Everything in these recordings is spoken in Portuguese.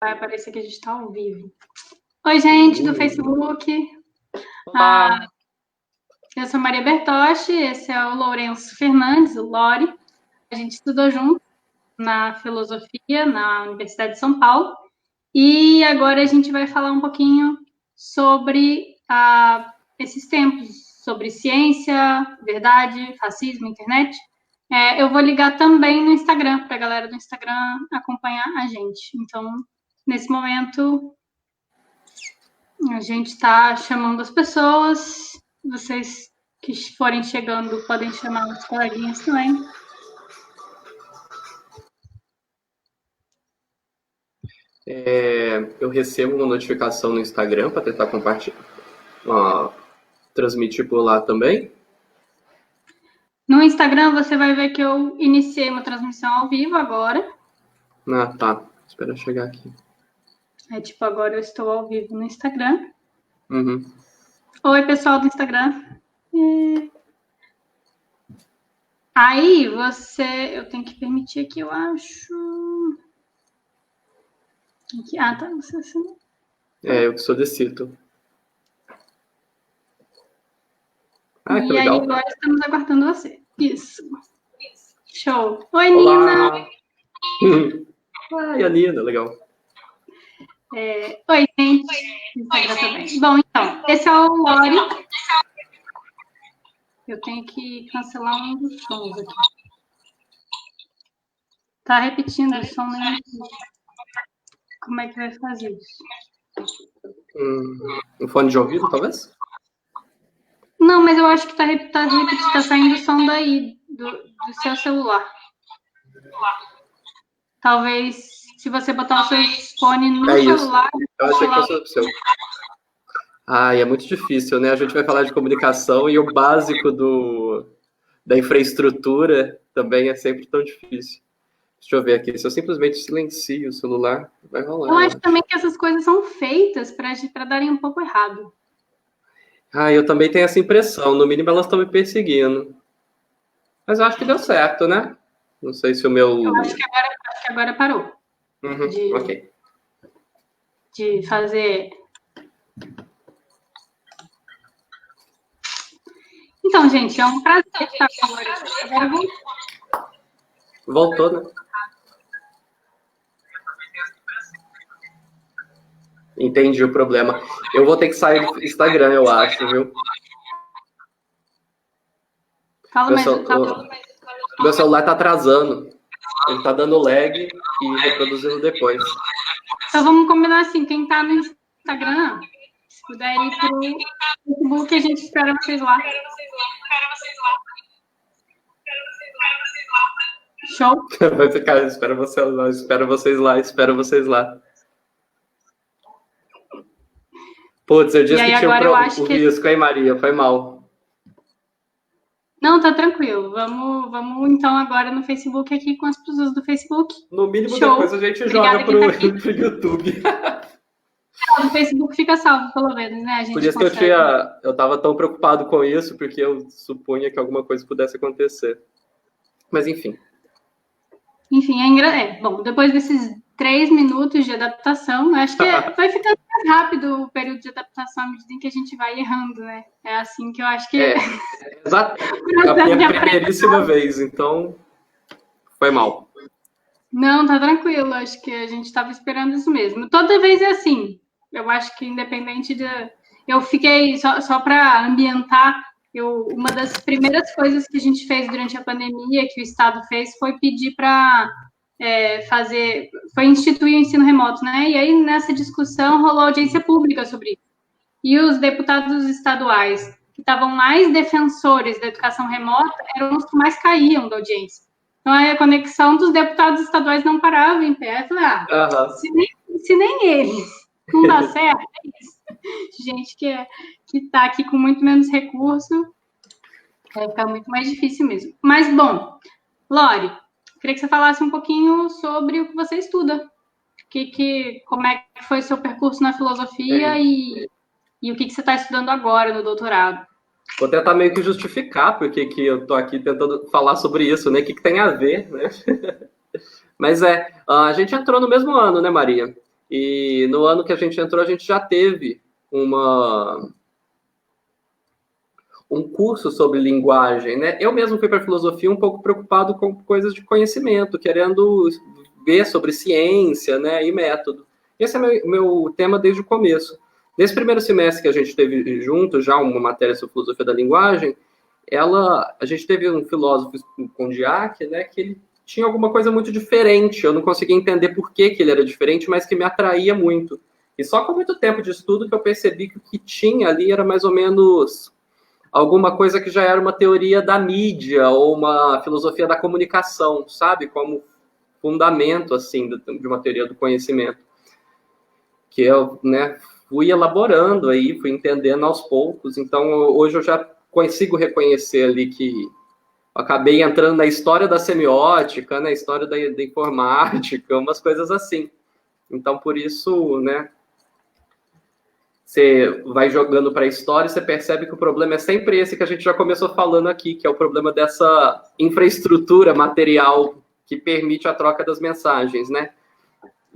Vai aparecer que a gente está ao vivo. Oi, gente do Facebook. Eu sou Maria Bertotti, esse é o Lourenço Fernandes, o Lori. A gente estudou junto na filosofia na Universidade de São Paulo. E agora a gente vai falar um pouquinho sobre esses tempos, sobre ciência, verdade, fascismo, internet. Eu vou ligar também no Instagram, para a galera do Instagram acompanhar a gente. Então, nesse momento, a gente está chamando as pessoas. Vocês que forem chegando podem chamar os coleguinhas também. Eu recebo uma notificação no Instagram para tentar compartilhar, transmitir por lá também. No Instagram você vai ver que eu iniciei uma transmissão ao vivo agora. Ah, tá. Espera eu chegar aqui. Agora eu estou ao vivo no Instagram. Uhum. Oi, pessoal do Instagram. Aí eu tenho que permitir aqui, eu acho. Aqui. Tá. Você. Eu que solicito. Que legal. Aí agora estamos aguardando você. Isso. Show. Oi, Olá. Nina. Ai, a Nina, legal. Oi, gente. Bom, então, esse é o Lori. Eu tenho que cancelar um dos sons aqui. Tá repetindo o som, né? Como é que vai fazer isso? Um fone de ouvido, talvez? Não, mas eu acho que tá saindo o som daí, do seu celular. Talvez, se você botar o seu fone no celular... Eu achei que fosse o seu. É muito difícil, né? A gente vai falar de comunicação e o básico da infraestrutura também é sempre tão difícil. Deixa eu ver aqui. Se eu simplesmente silencio o celular, vai rolar. Eu acho também que essas coisas são feitas para darem um pouco errado. Eu também tenho essa impressão. No mínimo, elas estão me perseguindo. Mas eu acho que deu certo, né? Não sei se o meu... Eu acho que agora parou. Ok. De fazer... Então, gente, é um prazer estar com vocês. Agora voltou, né? Entendi o problema. Eu vou ter que sair do Instagram, eu acho, viu? Meu celular tá atrasando. Ele tá dando lag e reproduzindo depois. Então vamos combinar assim, quem tá no Instagram, se puder ir pro Facebook, a gente espera vocês lá. Show? Vai ficar, espero vocês lá. Putz, eu disse que tinha o risco, hein, Maria? Foi mal. Não, tá tranquilo. Vamos então agora no Facebook aqui com as pessoas do Facebook. No mínimo, show. Depois a gente joga pro YouTube. O Facebook fica salvo, pelo menos, né? A gente por isso consegue. Que eu tava tão preocupado com isso, porque eu supunha que alguma coisa pudesse acontecer. Mas, enfim. Enfim, bom, depois desses 3 minutos de adaptação, acho que vai ficando mais rápido o período de adaptação à medida em que a gente vai errando, né? É assim que eu acho que... Exato. É a minha primeiríssima vez, então foi mal. Não, tá tranquilo, acho que a gente estava esperando isso mesmo. Toda vez é assim, eu acho que independente de... Eu fiquei, só para ambientar, uma das primeiras coisas que a gente fez durante a pandemia, que o Estado fez, foi pedir para foi instituir o ensino remoto, né? E aí, nessa discussão, rolou audiência pública sobre isso. E os deputados estaduais que estavam mais defensores da educação remota eram os que mais caíam da audiência. Então, a conexão dos deputados estaduais não parava em pé. Eu falei, se nem eles não dá certo, é isso. Gente que está aqui com muito menos recurso, vai ficar muito mais difícil mesmo. Mas, bom, Lori, queria que você falasse um pouquinho sobre o que você estuda. Como é que foi seu percurso na filosofia e o que você está estudando agora no doutorado. Vou tentar meio que justificar porque que eu estou aqui tentando falar sobre isso, né? O que tem a ver, né? Mas a gente entrou no mesmo ano, né, Maria? E no ano que a gente entrou, a gente já teve um curso sobre linguagem, né? Eu mesmo fui para filosofia um pouco preocupado com coisas de conhecimento, querendo ver sobre ciência, né, e método. Esse é meu tema desde o começo. Nesse primeiro semestre que a gente teve junto, já uma matéria sobre filosofia da linguagem, a gente teve um filósofo, o Condillac, né, que ele tinha alguma coisa muito diferente. Eu não conseguia entender por que ele era diferente, mas que me atraía muito. E só com muito tempo de estudo que eu percebi que o que tinha ali era mais ou menos alguma coisa que já era uma teoria da mídia ou uma filosofia da comunicação, sabe? Como fundamento, assim, de uma teoria do conhecimento. Que eu, né, fui elaborando aí, fui entendendo aos poucos. Então, hoje eu já consigo reconhecer ali que acabei entrando na história da semiótica, na história da informática, umas coisas assim. Então, por isso, né, você vai jogando para a história e você percebe que o problema é sempre esse que a gente já começou falando aqui, que é o problema dessa infraestrutura material que permite a troca das mensagens, né?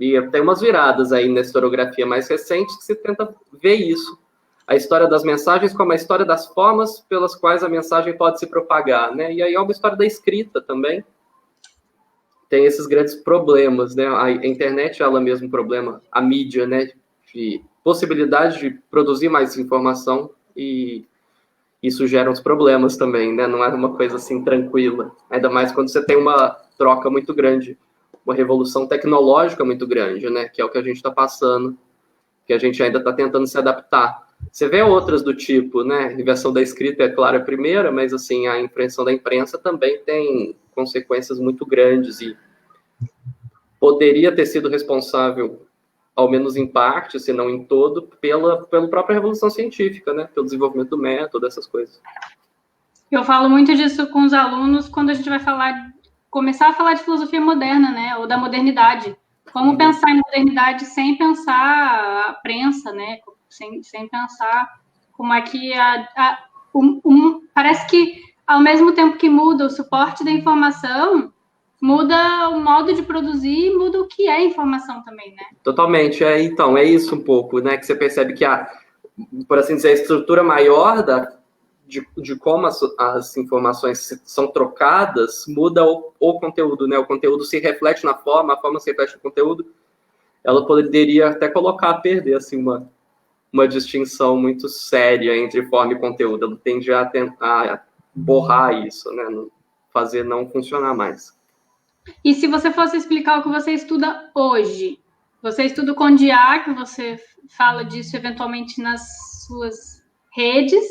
E tem umas viradas aí na historiografia mais recente que se tenta ver isso. A história das mensagens como a história das formas pelas quais a mensagem pode se propagar, né? E aí é uma história da escrita também. Tem esses grandes problemas, né? A internet, ela mesmo problema, a mídia, né? De possibilidade de produzir mais informação e isso gera uns problemas também, né? Não é uma coisa assim tranquila. Ainda mais quando você tem uma troca muito grande, uma revolução tecnológica muito grande, né? Que é o que a gente está passando, que a gente ainda está tentando se adaptar. Você vê outras do tipo, né? A invenção da escrita, é claro, é a primeira, mas assim, a invenção da imprensa também tem consequências muito grandes e poderia ter sido responsável, ao menos em parte, se não em todo, pela própria revolução científica, né? Pelo desenvolvimento do método, essas coisas. Eu falo muito disso com os alunos quando a gente vai começar a falar de filosofia moderna, né? Ou da modernidade. Como pensar em modernidade sem pensar a prensa, né? Sem pensar como é que parece que ao mesmo tempo que muda o suporte da informação, muda o modo de produzir, muda o que é informação também, né? Totalmente. Então, é isso um pouco, né? Que você percebe que por assim dizer, a estrutura maior de como as informações são trocadas muda o conteúdo, né? O conteúdo se reflete na forma, a forma se reflete no conteúdo. Ela poderia até colocar a perder, assim, uma distinção muito séria entre forma e conteúdo. Ela tende a tentar borrar isso, né? Fazer não funcionar mais. E se você fosse explicar o que você estuda hoje, você estuda o Condillac, você fala disso eventualmente nas suas redes,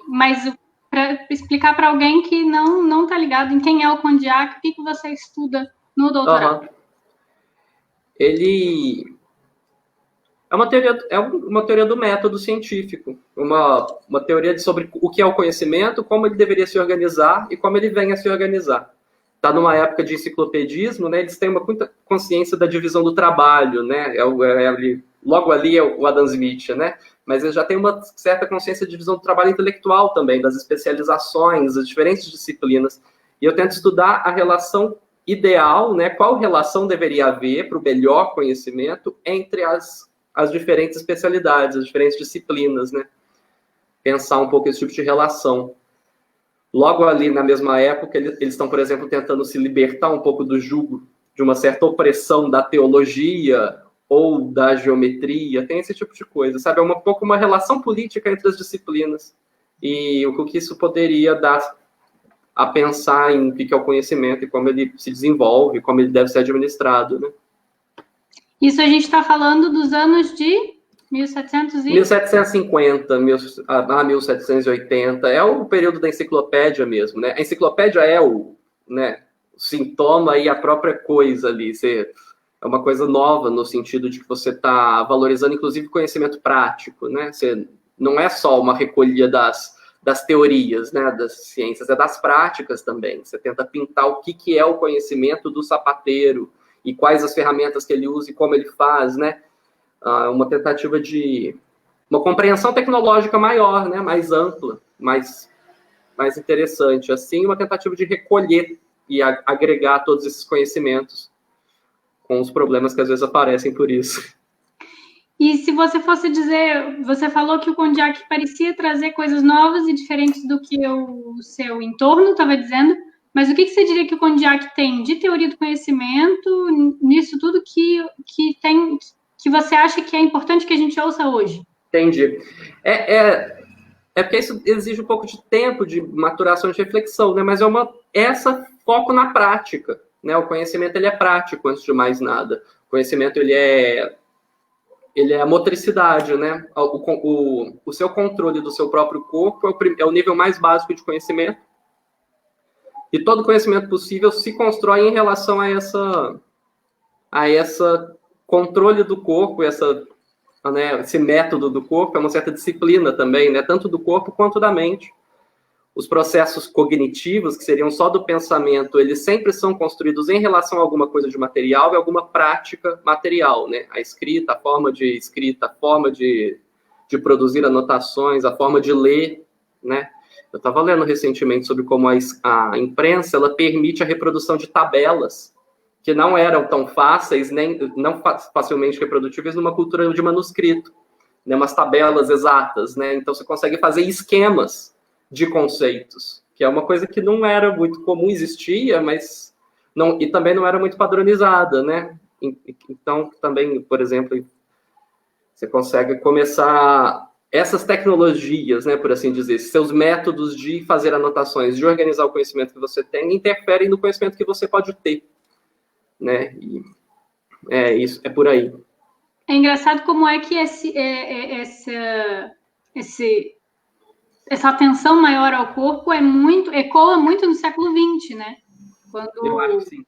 mas para explicar para alguém que não está ligado em quem é o Condillac, o que você estuda no doutorado? Ele é uma teoria do método científico, uma teoria sobre o que é o conhecimento, como ele deveria se organizar e como ele vem a se organizar. Está numa época de enciclopedismo, né? Eles têm muita consciência da divisão do trabalho, né? Logo ali é o Adam Smith, né? Mas eles já têm uma certa consciência de divisão do trabalho intelectual também, das especializações, das diferentes disciplinas. E eu tento estudar a relação ideal, né? Qual relação deveria haver para o melhor conhecimento entre as diferentes especialidades, as diferentes disciplinas, né? Pensar um pouco esse tipo de relação. Logo ali, na mesma época, eles estão, por exemplo, tentando se libertar um pouco do jugo de uma certa opressão da teologia ou da geometria, tem esse tipo de coisa, sabe? É um pouco uma relação política entre as disciplinas e o que isso poderia dar a pensar em o que é o conhecimento e como ele se desenvolve, como ele deve ser administrado, né? Isso a gente está falando dos anos de 1750 a 1780, é o período da enciclopédia mesmo, né? A enciclopédia é o sintoma e a própria coisa ali. É uma coisa nova no sentido de que você está valorizando, inclusive, conhecimento prático, né? Você não é só uma recolhia das teorias, né? Das ciências, é das práticas também. Você tenta pintar o que é o conhecimento do sapateiro e quais as ferramentas que ele usa e como ele faz, né? Uma tentativa de uma compreensão tecnológica maior, né, mais ampla, mais interessante, assim, uma tentativa de recolher e agregar todos esses conhecimentos com os problemas que às vezes aparecem por isso. E se você fosse dizer, você falou que o Condiac parecia trazer coisas novas e diferentes do que o seu entorno estava dizendo, mas o que você diria que o Condiac tem de teoria do conhecimento nisso tudo que você acha que é importante que a gente ouça hoje? Entendi. Porque isso exige um pouco de tempo, de maturação, de reflexão, né? Mas essa foco na prática, né? O conhecimento, ele é prático, antes de mais nada. O conhecimento, ele é a motricidade, né? O seu controle do seu próprio corpo é o nível mais básico de conhecimento. E todo conhecimento possível se constrói em relação a essa controle do corpo, né, esse método do corpo, é uma certa disciplina também, né? Tanto do corpo quanto da mente. Os processos cognitivos, que seriam só do pensamento, eles sempre são construídos em relação a alguma coisa de material e alguma prática material, né? A escrita, a forma de escrita, a forma de produzir anotações, a forma de ler, né? Eu estava lendo recentemente sobre como a imprensa, ela permite a reprodução de tabelas que não eram tão fáceis, nem não facilmente reprodutíveis numa cultura de manuscrito, né? Umas tabelas exatas, né? Então você consegue fazer esquemas de conceitos, que é uma coisa que não era muito comum, existia, mas e também não era muito padronizada, né? Então, também, por exemplo, você consegue começar essas tecnologias, né, por assim dizer, seus métodos de fazer anotações, de organizar o conhecimento que você tem, interferem no conhecimento que você pode ter, né? E isso é por aí. É engraçado como é que essa atenção maior ao corpo ecoa muito no século XX, né? Quando, eu acho que sim.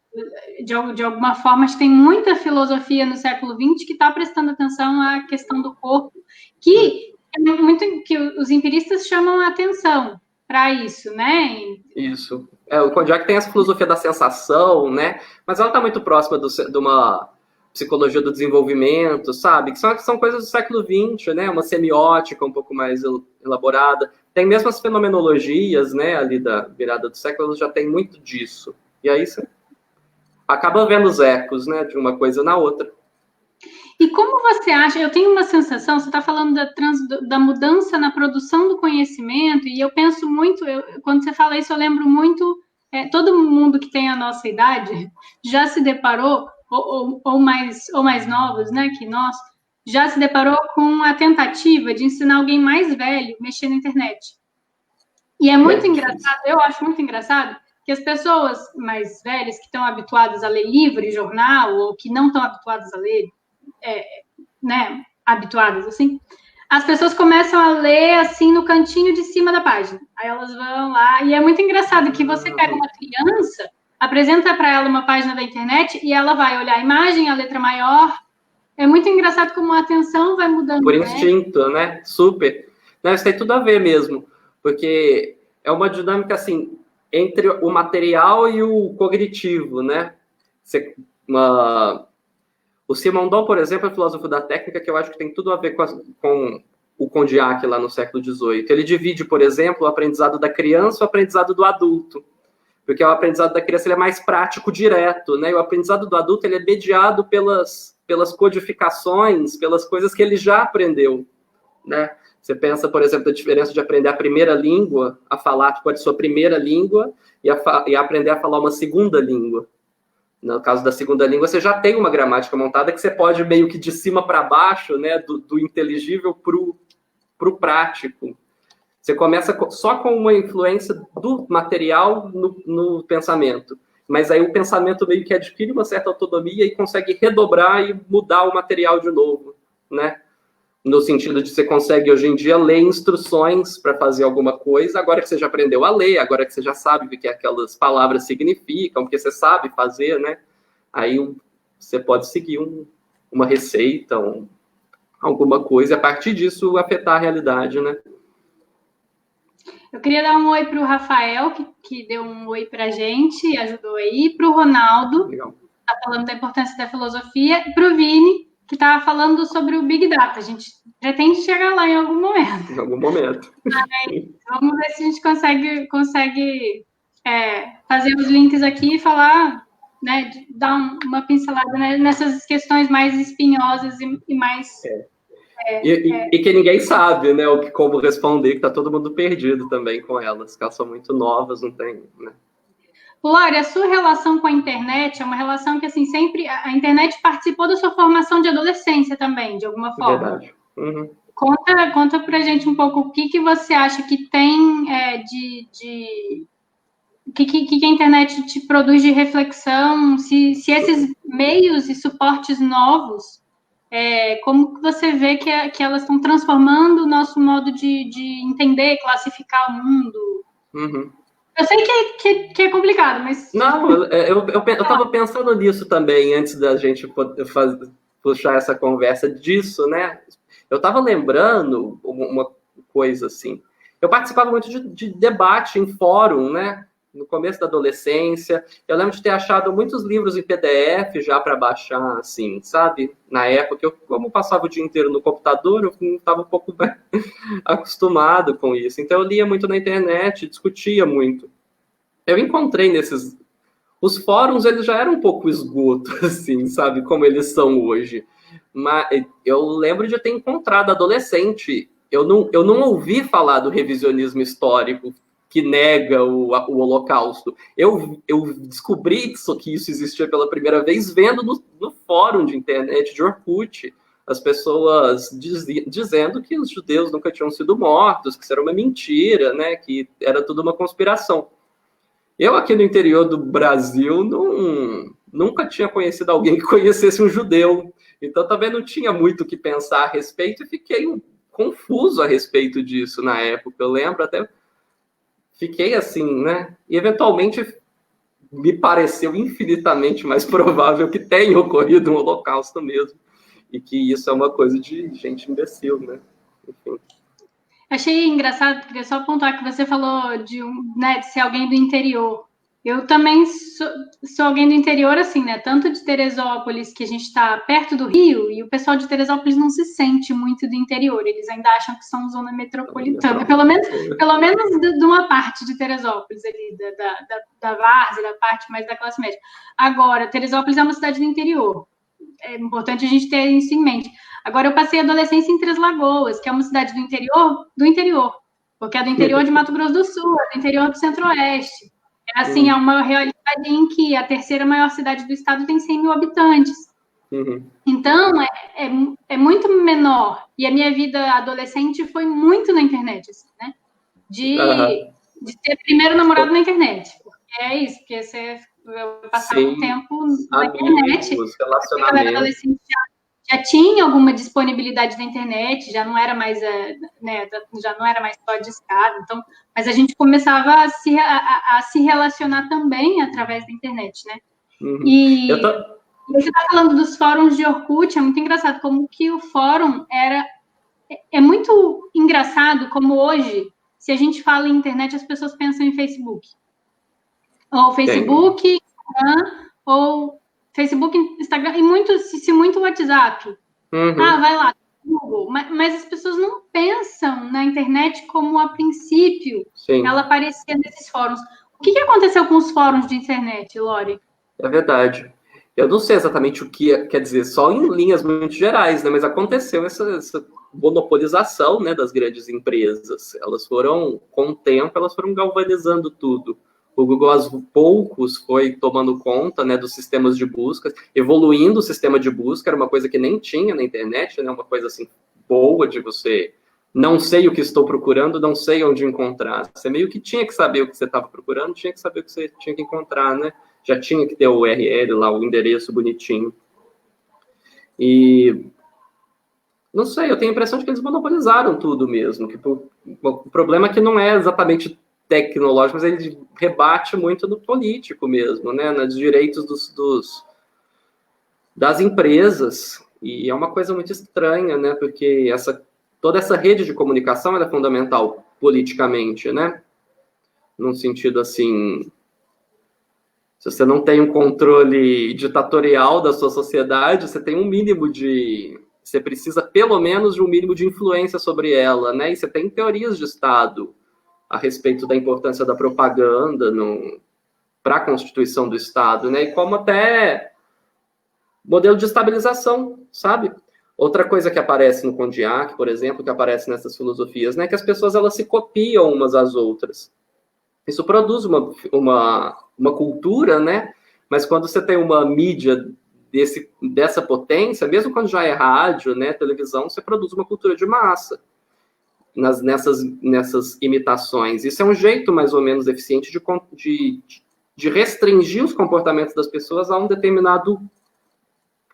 De alguma forma, tem muita filosofia no século XX que está prestando atenção à questão do corpo, que é muito que os empiristas chamam a atenção para isso, né? Isso. O Condillac tem essa filosofia da sensação, né? Mas ela está muito próxima de uma psicologia do desenvolvimento, sabe? Que são coisas do século XX, né? Uma semiótica um pouco mais elaborada. Tem mesmo as fenomenologias, né? Ali da virada do século, já tem muito disso. E aí você acaba vendo os ecos, né? De uma coisa na outra. E como você acha, eu tenho uma sensação, você está falando da mudança na produção do conhecimento, e eu penso muito, quando você fala isso, eu lembro muito, todo mundo que tem a nossa idade já se deparou, ou mais novos, né, que nós, já se deparou com a tentativa de ensinar alguém mais velho a mexer na internet. E é muito engraçado, eu acho muito engraçado, que as pessoas mais velhas que estão habituadas a ler livro e jornal, ou que não estão habituadas a ler, né, habituadas, assim, as pessoas começam a ler, assim, no cantinho de cima da página. Aí elas vão lá, e é muito engraçado que você pega uma criança, apresenta para ela uma página da internet, e ela vai olhar a imagem, a letra maior. É muito engraçado como a atenção vai mudando. Por instinto, né? Super. Não, isso tem tudo a ver mesmo, porque é uma dinâmica, assim, entre o material e o cognitivo, né? O Simondon, por exemplo, é filósofo da técnica, que eu acho que tem tudo a ver com o Condillac lá no século XVIII. Ele divide, por exemplo, o aprendizado da criança e o aprendizado do adulto. Porque o aprendizado da criança ele é mais prático, direto, né? E o aprendizado do adulto ele é mediado pelas codificações, pelas coisas que ele já aprendeu, né? Você pensa, por exemplo, a diferença de aprender a primeira língua, a falar tipo, a sua primeira língua, e aprender a falar uma segunda língua. No caso da segunda língua, você já tem uma gramática montada que você pode meio que de cima para baixo, né, do inteligível para o prático. Você começa só com uma influência do material no pensamento. Mas aí o pensamento meio que adquire uma certa autonomia e consegue redobrar e mudar o material de novo, né? No sentido de você consegue, hoje em dia, ler instruções para fazer alguma coisa, agora que você já aprendeu a ler, agora que você já sabe o que aquelas palavras significam, porque você sabe fazer, né? Aí você pode seguir uma receita, alguma coisa, e a partir disso afetar a realidade, né? Eu queria dar um oi para o Rafael, que deu um oi para a gente, ajudou aí, para o Ronaldo, que está falando da importância da filosofia, e para o Vini, que estava falando sobre o Big Data. A gente pretende chegar lá em algum momento. Em algum momento. Aí, vamos ver se a gente consegue fazer os links aqui e falar né, de dar uma pincelada, né, nessas questões mais espinhosas e mais... E que ninguém sabe, né, como responder, que tá todo mundo perdido também com elas, que elas são muito novas, não tem, né? Lore, a sua relação com a internet é uma relação que, assim, sempre... A internet participou da sua formação de adolescência também, de alguma forma. Verdade. Uhum. Conta pra gente um pouco o que você acha que tem o que a internet te produz de reflexão, se esses meios e suportes novos, como que você vê que elas estão transformando o nosso modo de entender, classificar o mundo? Uhum. Eu sei que é complicado, mas... Não, eu estava pensando nisso também, antes da gente puxar essa conversa disso, né? Eu estava lembrando uma coisa assim. Eu participava muito de debate em fórum, né? No começo da adolescência. Eu lembro de ter achado muitos livros em PDF já para baixar, assim, sabe? Na época, como passava o dia inteiro no computador, eu estava um pouco acostumado com isso. Então, eu lia muito na internet, discutia muito. Eu encontrei nesses... Os fóruns, eles já eram um pouco esgoto, assim, sabe? Como eles são hoje. Mas eu lembro de ter encontrado adolescente. Eu não ouvi falar do revisionismo histórico que nega o Holocausto. Eu descobri que isso existia pela primeira vez vendo no fórum de internet de Orkut. As pessoas dizendo que os judeus nunca tinham sido mortos, que isso era uma mentira, né? Que era tudo uma conspiração. Eu, aqui no interior do Brasil, nunca tinha conhecido alguém que conhecesse um judeu. Então, também não tinha muito o que pensar a respeito e fiquei confuso a respeito disso na época. Eu lembro até... Fiquei assim, né? E, eventualmente, me pareceu infinitamente mais provável que tenha ocorrido um holocausto mesmo. E que isso é uma coisa de gente imbecil, né? Enfim. Achei engraçado, queria só apontar que você falou de ser alguém do interior. Eu também sou alguém do interior, assim, né? Tanto de Teresópolis, que a gente está perto do Rio, e o pessoal de Teresópolis não se sente muito do interior. Eles ainda acham que são zona metropolitana. Pelo menos de uma parte de Teresópolis, ali, da várzea, da parte mais da classe média. Agora, Teresópolis é uma cidade do interior. É importante a gente ter isso em mente. Agora, eu passei a adolescência em Três Lagoas, que é uma cidade do interior, porque é do interior de Mato Grosso do Sul, é do interior do Centro-Oeste. Assim, é uma realidade em que a terceira maior cidade do estado tem 100 mil habitantes. Uhum. Então, é muito menor. E a minha vida adolescente foi muito na internet, assim, né? De ter primeiro namorado na internet. Porque é isso, porque eu passava um tempo na internet. Relacionamentos. Já tinha alguma disponibilidade da internet, já não era mais, já não era mais só discado, então, mas a gente começava a se relacionar também através da internet, né? Uhum. E você está falando dos fóruns de Orkut, é muito engraçado como que o fórum é muito engraçado como hoje, se a gente fala em internet, as pessoas pensam em Facebook. Ou Facebook, Instagram, ou Facebook, Instagram, e muito WhatsApp. Uhum. Vai lá, Google. Mas as pessoas não pensam na internet como, a princípio, ela aparecia nesses fóruns. O que aconteceu com os fóruns de internet, Lore? É verdade. Eu não sei exatamente o que quer dizer, só em linhas muito gerais, né? Mas aconteceu essa monopolização, né, das grandes empresas. Elas foram, com o tempo, elas foram galvanizando tudo. O Google, aos poucos, foi tomando conta, né, dos sistemas de busca, evoluindo o sistema de busca, era uma coisa que nem tinha na internet, né, uma coisa assim boa de você não sei o que estou procurando, não sei onde encontrar. Você meio que tinha que saber o que você estava procurando, tinha que saber o que você tinha que encontrar, né? Já tinha que ter o URL lá, o endereço bonitinho. E não sei, eu tenho a impressão de que eles monopolizaram tudo mesmo. Que o problema é que não é exatamente tecnológico, mas ele rebate muito no político mesmo, né? Nos direitos das empresas. E é uma coisa muito estranha, né? Porque toda essa rede de comunicação é fundamental politicamente, né? Num sentido assim, se você não tem um controle ditatorial da sua sociedade, você tem um mínimo você precisa pelo menos de um mínimo de influência sobre ela, né? E você tem teorias de Estado a respeito da importância da propaganda para a constituição do Estado, né? E como até modelo de estabilização, sabe? Outra coisa que aparece no Condillac, por exemplo, que aparece nessas filosofias, né, que as pessoas elas se copiam umas às outras. Isso produz uma cultura, né? Mas quando você tem uma mídia dessa potência, mesmo quando já é rádio, né, televisão, você produz uma cultura de massa nessas imitações. Isso é um jeito mais ou menos eficiente de restringir os comportamentos das pessoas a um determinado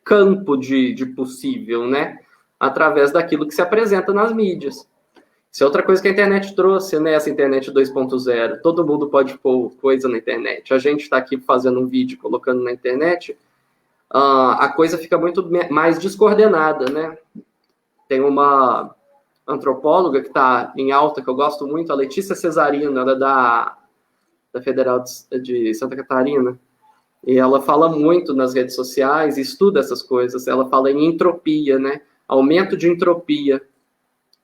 campo de possível, né? Através daquilo que se apresenta nas mídias. Isso é outra coisa que a internet trouxe, né? Essa internet 2.0. Todo mundo pode pôr coisa na internet. A gente está aqui fazendo um vídeo, colocando na internet, a coisa fica muito mais descoordenada, né? Tem uma antropóloga que está em alta, que eu gosto muito, a Letícia Cesarino, ela é da Federal de Santa Catarina. E ela fala muito nas redes sociais, estuda essas coisas. Ela fala em entropia, né? Aumento de entropia,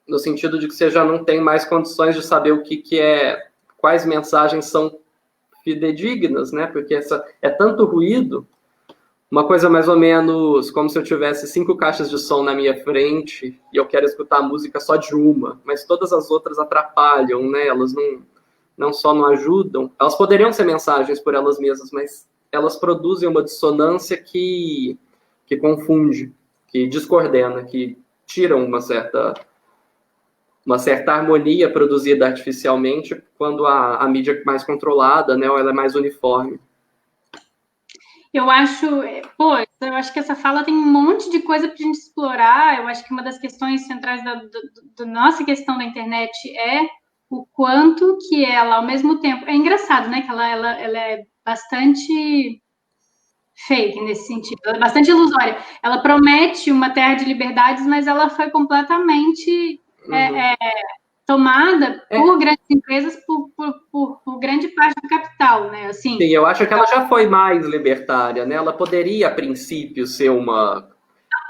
no sentido de que você já não tem mais condições de saber o que é, quais mensagens são fidedignas, né? Porque é tanto ruído, uma coisa mais ou menos como se eu tivesse 5 caixas de som na minha frente e eu quero escutar a música só de uma, mas todas as outras atrapalham, né? Elas não só não ajudam, elas poderiam ser mensagens por elas mesmas, mas elas produzem uma dissonância que confunde, que descoordena, que tira uma certa harmonia produzida artificialmente quando a mídia é mais controlada, né, ou ela é mais uniforme. Eu acho que essa fala tem um monte de coisa para a gente explorar. Eu acho que uma das questões centrais da nossa questão da internet é o quanto que ela, ao mesmo tempo... É engraçado, né, que ela é bastante fake nesse sentido, ela é bastante ilusória. Ela promete uma terra de liberdades, mas ela foi completamente tomada por grandes empresas, por grande parte do capital, né? Assim, sim, eu acho que ela já foi mais libertária, né? Ela poderia, a princípio, ser uma...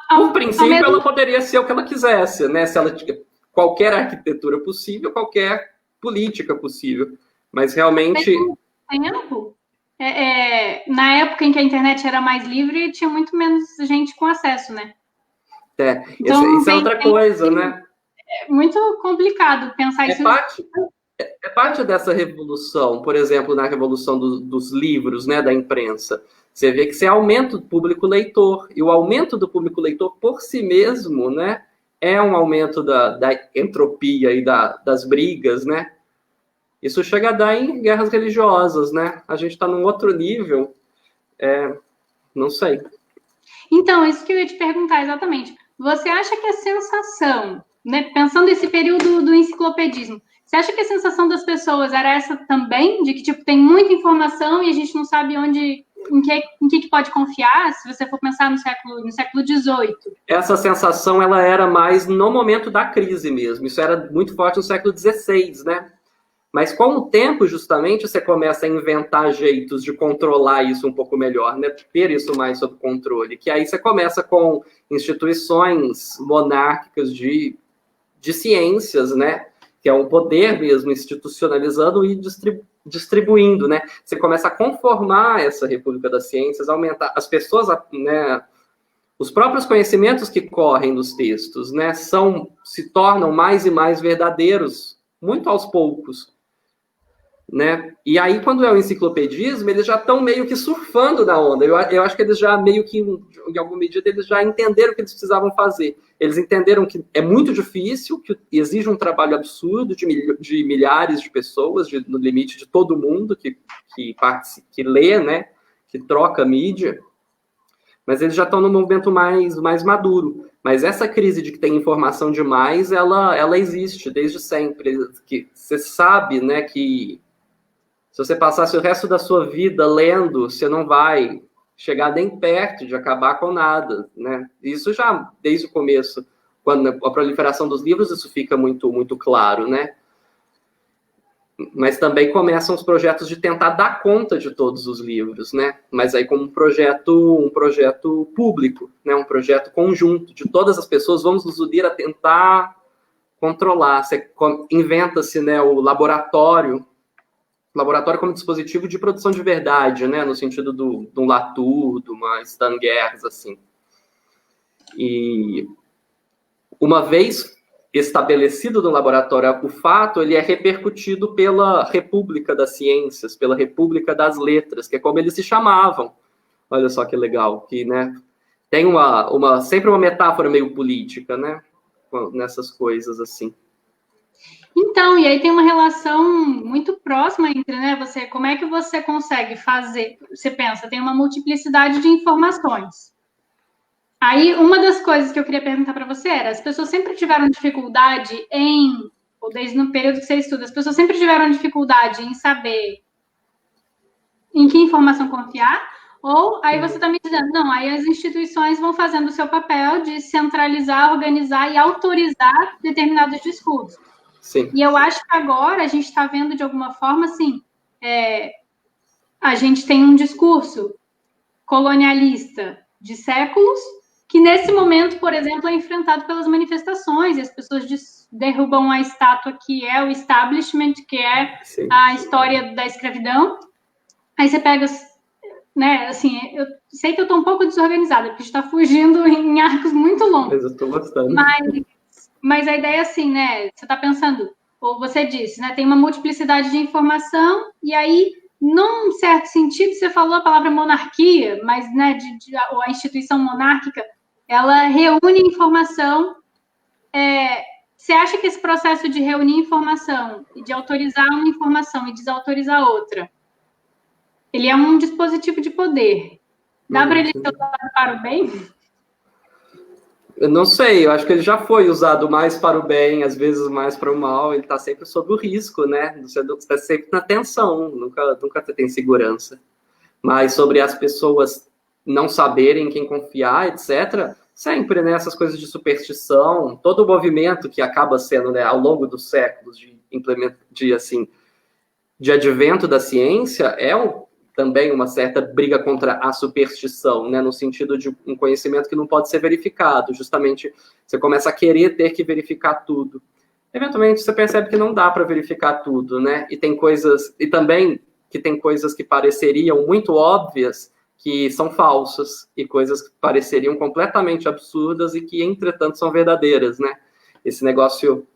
Por princípio, ela poderia ser o que ela quisesse, né? Se ela tinha qualquer arquitetura possível, qualquer política possível. Mas realmente... Tempo, na época em que a internet era mais livre, tinha muito menos gente com acesso, né? Então, isso é outra coisa, né? É muito complicado pensar isso. É parte dessa revolução, por exemplo, na revolução dos livros, né, da imprensa. Você vê que você aumenta o público leitor, e o aumento do público leitor por si mesmo, né, é um aumento da entropia e das brigas, né? Isso chega a dar em guerras religiosas, né? A gente está num outro nível, não sei. Então, isso que eu ia te perguntar exatamente. Você acha que a sensação, né, pensando nesse período do enciclopedismo, você acha que a sensação das pessoas era essa também? De que, tipo, tem muita informação e a gente não sabe em que pode confiar? Se você for pensar no século XVIII. Essa sensação, ela era mais no momento da crise mesmo. Isso era muito forte no século XVI, né? Mas com o tempo, justamente, você começa a inventar jeitos de controlar isso um pouco melhor, né? Ter isso mais sob controle. Que aí você começa com instituições monárquicas de ciências, né? Que é um poder mesmo institucionalizando e distribuindo, né? Você começa a conformar essa República das Ciências, aumentar as pessoas, né? Os próprios conhecimentos que correm dos textos, né? Se tornam mais e mais verdadeiros, muito aos poucos. Né? E aí, quando é o enciclopedismo, eles já estão meio que surfando na onda. Eu acho que eles já meio que, em alguma medida, eles já entenderam o que eles precisavam fazer. Eles entenderam que é muito difícil, que exige um trabalho absurdo de milhares de pessoas, no limite de todo mundo que lê, né? Que troca mídia. Mas eles já estão num momento mais maduro. Mas essa crise de que tem informação demais, ela existe desde sempre. Que você sabe, né, que se você passasse o resto da sua vida lendo, você não vai chegar nem perto de acabar com nada, né? Isso já, desde o começo, quando a proliferação dos livros, isso fica muito, muito claro, né? Mas também começam os projetos de tentar dar conta de todos os livros, né? Mas aí como um projeto público, né? Um projeto conjunto de todas as pessoas, vamos nos unir a tentar controlar. Inventa-se, né, o laboratório laboratório como dispositivo de produção de verdade, né? No sentido de um Latour, de uma Stan Getz, assim. E uma vez estabelecido no laboratório o fato, ele é repercutido pela República das Ciências, pela República das Letras, que é como eles se chamavam. Olha só que legal, que, né, tem sempre uma metáfora meio política, né, nessas coisas assim. Então, e aí tem uma relação muito próxima entre, né, como é que você consegue fazer, você pensa, tem uma multiplicidade de informações. Aí, uma das coisas que eu queria perguntar para você era, as pessoas sempre tiveram dificuldade ou desde no período que você estuda, as pessoas sempre tiveram dificuldade em saber em que informação confiar, ou aí você está me dizendo, não, aí as instituições vão fazendo o seu papel de centralizar, organizar e autorizar determinados discursos. Sim. E eu acho que agora a gente está vendo, de alguma forma, assim, a gente tem um discurso colonialista de séculos, que nesse momento, por exemplo, é enfrentado pelas manifestações, e as pessoas derrubam a estátua que é o establishment, que é Sim. a história da escravidão. Aí você pega, né, assim, eu sei que eu estou um pouco desorganizada, porque a gente está fugindo em arcos muito longos. Mas eu estou gostando. Mas a ideia é assim, né, você está pensando, ou você disse, né, tem uma multiplicidade de informação, e aí, num certo sentido, você falou a palavra monarquia, mas, né, a instituição monárquica, ela reúne informação. Você acha que esse processo de reunir informação, e de autorizar uma informação e desautorizar outra, ele é um dispositivo de poder? Dá para ele ser usado para o bem? Eu não sei, eu acho que ele já foi usado mais para o bem, às vezes mais para o mal, ele está sempre sob o risco, né? Você está sempre na tensão, nunca tem segurança. Mas sobre as pessoas não saberem quem confiar, etc., sempre, né, essas coisas de superstição, todo o movimento que acaba sendo, né, ao longo dos séculos de advento da ciência, também uma certa briga contra a superstição, né, no sentido de um conhecimento que não pode ser verificado. Justamente, você começa a querer ter que verificar tudo. Eventualmente, você percebe que não dá para verificar tudo, né? E tem coisas que pareceriam muito óbvias, que são falsas, e coisas que pareceriam completamente absurdas e que, entretanto, são verdadeiras, né? Esse negócio,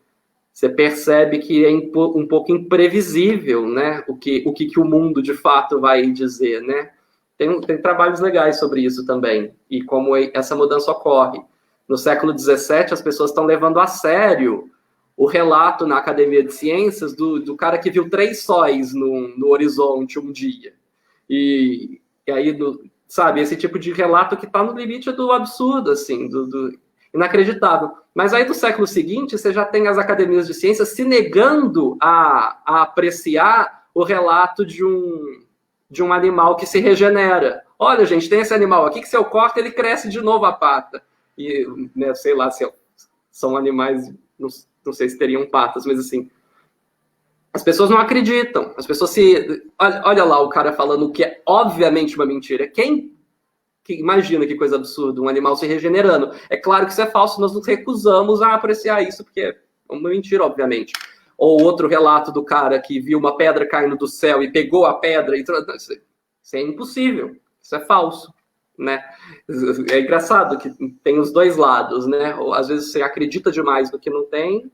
você percebe que é um pouco imprevisível, né? O que o mundo, de fato, vai dizer, né? Tem trabalhos legais sobre isso também, e como essa mudança ocorre. No século XVII, as pessoas estão levando a sério o relato na Academia de Ciências do cara que viu 3 sóis no horizonte um dia. E aí, sabe, esse tipo de relato que está no limite do absurdo, assim, do inacreditável. Mas aí, do século seguinte, você já tem as academias de ciências se negando a apreciar o relato de um animal que se regenera. Olha, gente, tem esse animal aqui que se eu corto, ele cresce de novo a pata. E, né, sei lá, se são animais, não sei se teriam patas, mas assim, as pessoas não acreditam. As pessoas olha lá o cara falando o que é obviamente uma mentira. Quem que imagina que coisa absurda, um animal se regenerando? É claro que isso é falso, nós nos recusamos a apreciar isso, porque é uma mentira, obviamente. Ou outro relato do cara que viu uma pedra caindo do céu e pegou a pedra e... Isso é impossível, isso é falso, né? É engraçado que tem os dois lados, né? Ou, às vezes você acredita demais no que não tem,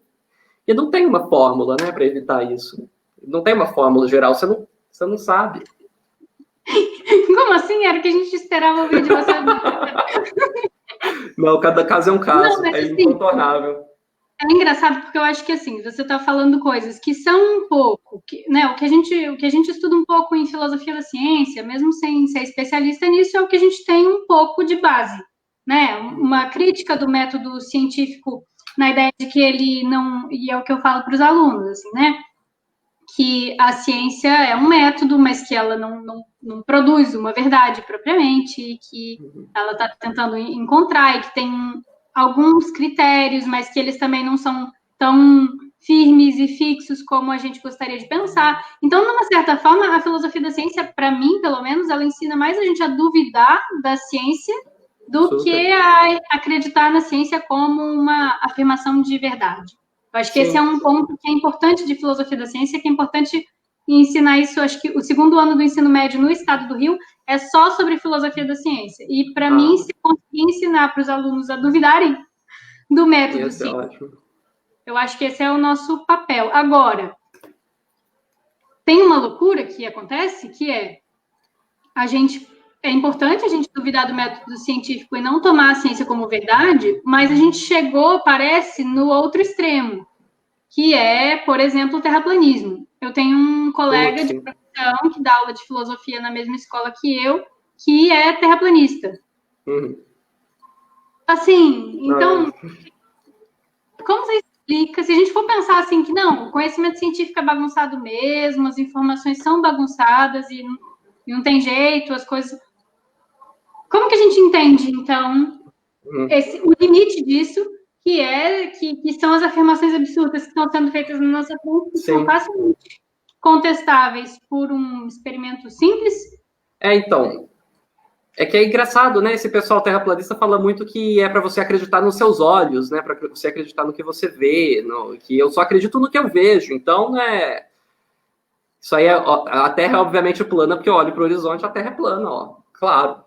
e não tem uma fórmula, né, para evitar isso. Não tem uma fórmula geral, você não sabe. Como assim? Era o que a gente esperava ouvir de você. Não, cada caso é um caso, não, é incontornável. É engraçado porque eu acho que assim, você está falando coisas que são um pouco, né, o que a gente estuda um pouco em filosofia da ciência, mesmo sem ser especialista nisso, é o que a gente tem um pouco de base, né? Uma crítica do método científico na ideia de que ele não, e é o que eu falo para os alunos, assim, né? Que a ciência é um método, mas que ela não produz uma verdade propriamente, que ela está tentando encontrar e que tem alguns critérios, mas que eles também não são tão firmes e fixos como a gente gostaria de pensar. Então, numa certa forma, a filosofia da ciência, para mim, pelo menos, ela ensina mais a gente a duvidar da ciência do que a acreditar na ciência como uma afirmação de verdade. Eu acho que esse é um ponto que é importante de filosofia da ciência, que é importante e ensinar isso, acho que o segundo ano do ensino médio no estado do Rio é só sobre filosofia da ciência. E, para mim, se conseguir ensinar para os alunos a duvidarem do método científico, eu acho que esse é o nosso papel. Agora, tem uma loucura que acontece, que é importante a gente duvidar do método científico e não tomar a ciência como verdade, mas a gente chegou, parece, no outro extremo, que é, por exemplo, o terraplanismo. Eu tenho um colega de profissão que dá aula de filosofia na mesma escola que eu, que é terraplanista. Assim, então, como você explica? Se a gente for pensar assim que não, o conhecimento científico é bagunçado mesmo, as informações são bagunçadas e não tem jeito, as coisas... Como que a gente entende, então, o limite disso, que são as afirmações absurdas que estão sendo feitas na nossa frente, que são facilmente contestáveis por um experimento simples? Então, é que é engraçado, né? Esse pessoal terraplanista fala muito que é para você acreditar nos seus olhos, né? Para você acreditar no que você vê, que eu só acredito no que eu vejo. Então, né? Isso aí a Terra é obviamente plana, porque eu olho para o horizonte, a Terra é plana, ó, claro.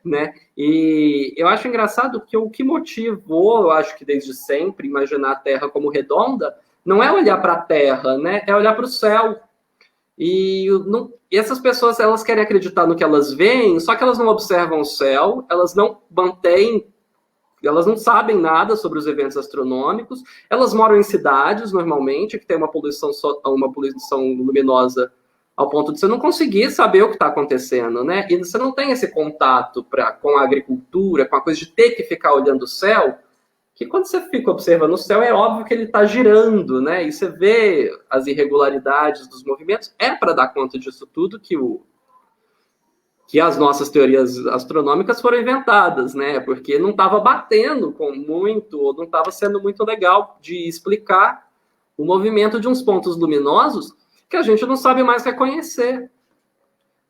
Né? E eu acho engraçado que o que motivou, eu acho que desde sempre, imaginar a Terra como redonda, não é olhar para a Terra, né? É olhar para o céu. E essas pessoas, elas querem acreditar no que elas veem, só que elas não observam o céu, elas não sabem nada sobre os eventos astronômicos, elas moram em cidades, normalmente, que tem uma poluição luminosa ao ponto de você não conseguir saber o que está acontecendo, né? E você não tem esse contato com a agricultura, com a coisa de ter que ficar olhando o céu, que quando você fica observando o céu, é óbvio que ele está girando, né? E você vê as irregularidades dos movimentos, é para dar conta disso tudo que as nossas teorias astronômicas foram inventadas, né? Porque não estava batendo com muito, ou não estava sendo muito legal de explicar o movimento de uns pontos luminosos que a gente não sabe mais reconhecer.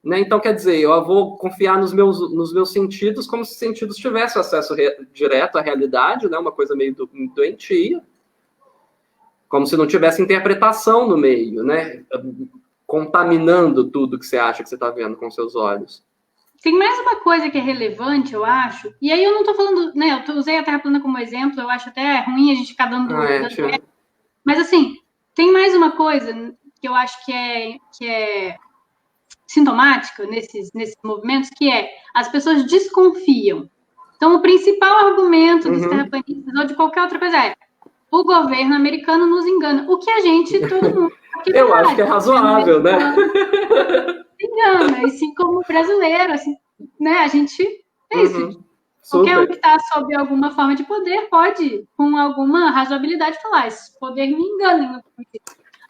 Né? Então, quer dizer, eu vou confiar nos meus sentidos como se os sentidos tivessem acesso direto à realidade, né? Uma coisa meio doentia, como se não tivesse interpretação no meio, né? Contaminando tudo que você acha que você está vendo com seus olhos. Tem mais uma coisa que é relevante, eu acho, e aí eu não estou falando, né, eu usei a Terra plana como exemplo, eu acho até ruim a gente ficar dando... Mas, assim, tem mais uma coisa que eu acho que é sintomática nesses movimentos, que é as pessoas desconfiam. Então, o principal argumento dos terraplanistas ou de qualquer outra coisa é o governo americano nos engana. O que a gente, todo mundo... Eu acho que é razoável, né? Engana, assim como brasileiro, assim, né? A gente é isso. Qualquer um que está sob alguma forma de poder pode, com alguma razoabilidade, falar: esse poder me engana.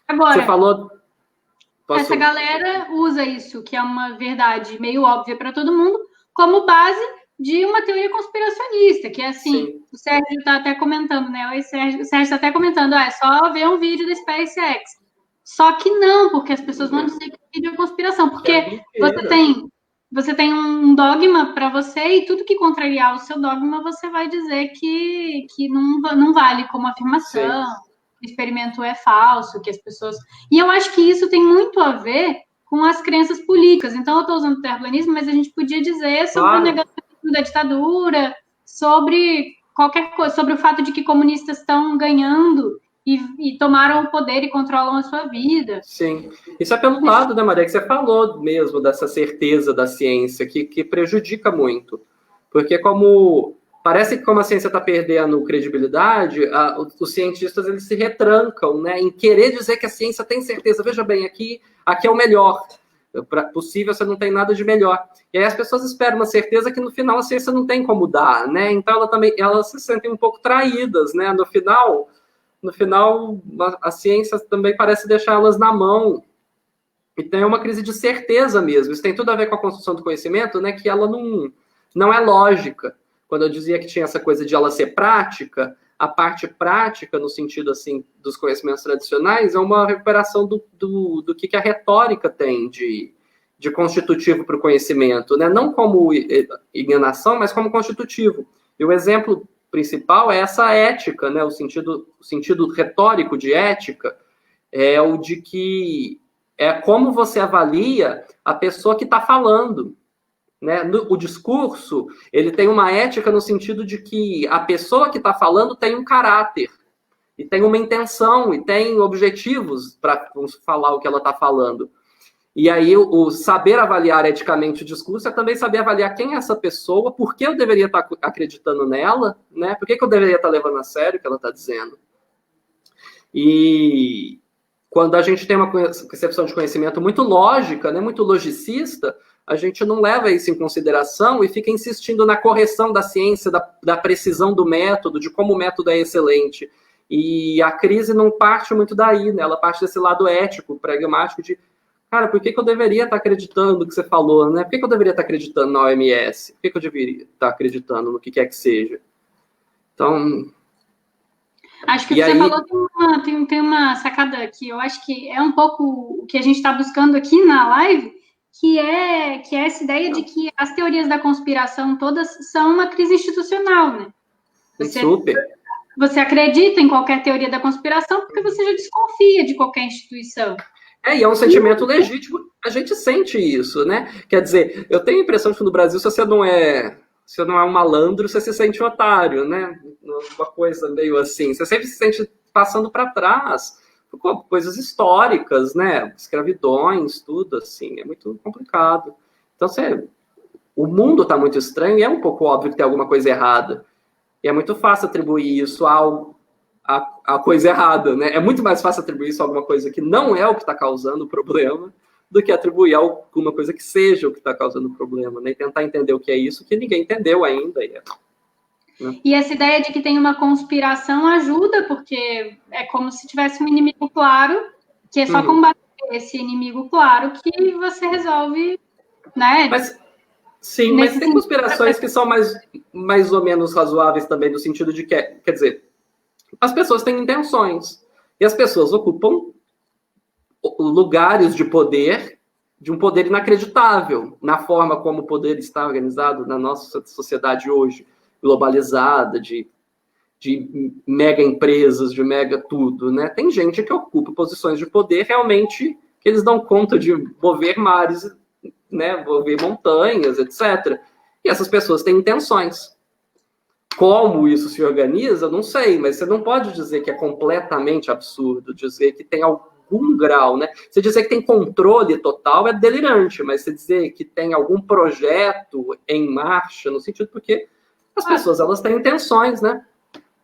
Agora, você falou... essa galera usa isso, que é uma verdade meio óbvia para todo mundo, como base de uma teoria conspiracionista, que é assim, sim. O Sérgio está até comentando, né? O Sérgio está até comentando, é só ver um vídeo da SpaceX. Só que não, porque as pessoas vão dizer que vídeo é conspiração, porque você tem um dogma para você e tudo que contrariar o seu dogma, você vai dizer que não vale como afirmação, que o experimento é falso, que as pessoas... E eu acho que isso tem muito a ver com as crenças políticas. Então, eu estou usando o terraplanismo, mas a gente podia dizer sobre o negacionismo da ditadura, sobre qualquer coisa, sobre o fato de que comunistas estão ganhando e tomaram o poder e controlam a sua vida. Sim. Isso é pelo lado, né, Maria, que você falou mesmo dessa certeza da ciência, que prejudica muito. Porque parece que como a ciência está perdendo credibilidade, os cientistas eles se retrancam, né, em querer dizer que a ciência tem certeza. Veja bem, aqui é o melhor. Possível, você não tem nada de melhor. E aí as pessoas esperam uma certeza que no final a ciência não tem como dar, né? Então elas se sentem um pouco traídas, né? No final, a ciência também parece deixá-las na mão. Então é uma crise de certeza mesmo. Isso tem tudo a ver com a construção do conhecimento, né? Que ela não é lógica. Quando eu dizia que tinha essa coisa de ela ser prática, a parte prática, no sentido assim dos conhecimentos tradicionais, é uma recuperação do que a retórica tem de constitutivo para o conhecimento, né? Não como enganação, mas como constitutivo. E o exemplo principal é essa ética, né? O sentido retórico de ética é o de que é como você avalia a pessoa que está falando. Né? O discurso, ele tem uma ética no sentido de que a pessoa que está falando tem um caráter, e tem uma intenção, e tem objetivos para falar o que ela está falando. E aí, o saber avaliar eticamente o discurso é também saber avaliar quem é essa pessoa, por que eu deveria estar acreditando nela, né? Por que eu deveria estar levando a sério o que ela está dizendo. E quando a gente tem uma concepção de conhecimento muito lógica, né, muito logicista, a gente não leva isso em consideração e fica insistindo na correção da ciência, da precisão do método, de como o método é excelente. E a crise não parte muito daí, né? Ela parte desse lado ético, pragmático de, cara, por que eu deveria estar acreditando no que você falou, né? Por que eu deveria estar acreditando na OMS? Por que eu deveria estar acreditando no que quer que seja? Então... Acho que o que você falou tem uma sacada que eu acho que é um pouco o que a gente está buscando aqui na live, que é essa ideia de que as teorias da conspiração todas são uma crise institucional, né? Você acredita em qualquer teoria da conspiração porque você já desconfia de qualquer instituição. E é um sentimento legítimo, a gente sente isso, né? Quer dizer, eu tenho a impressão que no Brasil, se você não é um malandro, você se sente um otário, né? Uma coisa meio assim. Você sempre se sente passando para trás, coisas históricas, né? Escravidões, tudo assim. É muito complicado. Então, o mundo está muito estranho e é um pouco óbvio que tem alguma coisa errada. E é muito fácil atribuir isso a coisa errada, né? É muito mais fácil atribuir isso a alguma coisa que não é o que está causando o problema do que atribuir a alguma coisa que seja o que está causando o problema, né? E tentar entender o que é isso, que ninguém entendeu ainda. Né? E essa ideia de que tem uma conspiração ajuda, porque é como se tivesse um inimigo claro, que é só combater esse inimigo claro que você resolve, né? Mas tem conspirações que são mais ou menos razoáveis também, no sentido de que, quer dizer, as pessoas têm intenções, e as pessoas ocupam lugares de poder, de um poder inacreditável, na forma como o poder está organizado na nossa sociedade hoje, globalizada, de mega empresas, de mega tudo, né? Tem gente que ocupa posições de poder realmente que eles dão conta de mover mares, né? Mover montanhas, etc. E essas pessoas têm intenções. Como isso se organiza, eu não sei, mas você não pode dizer que é completamente absurdo, dizer que tem algum grau, né? Você dizer que tem controle total é delirante, mas você dizer que tem algum projeto em marcha, no sentido porque as pessoas, elas têm intenções, né?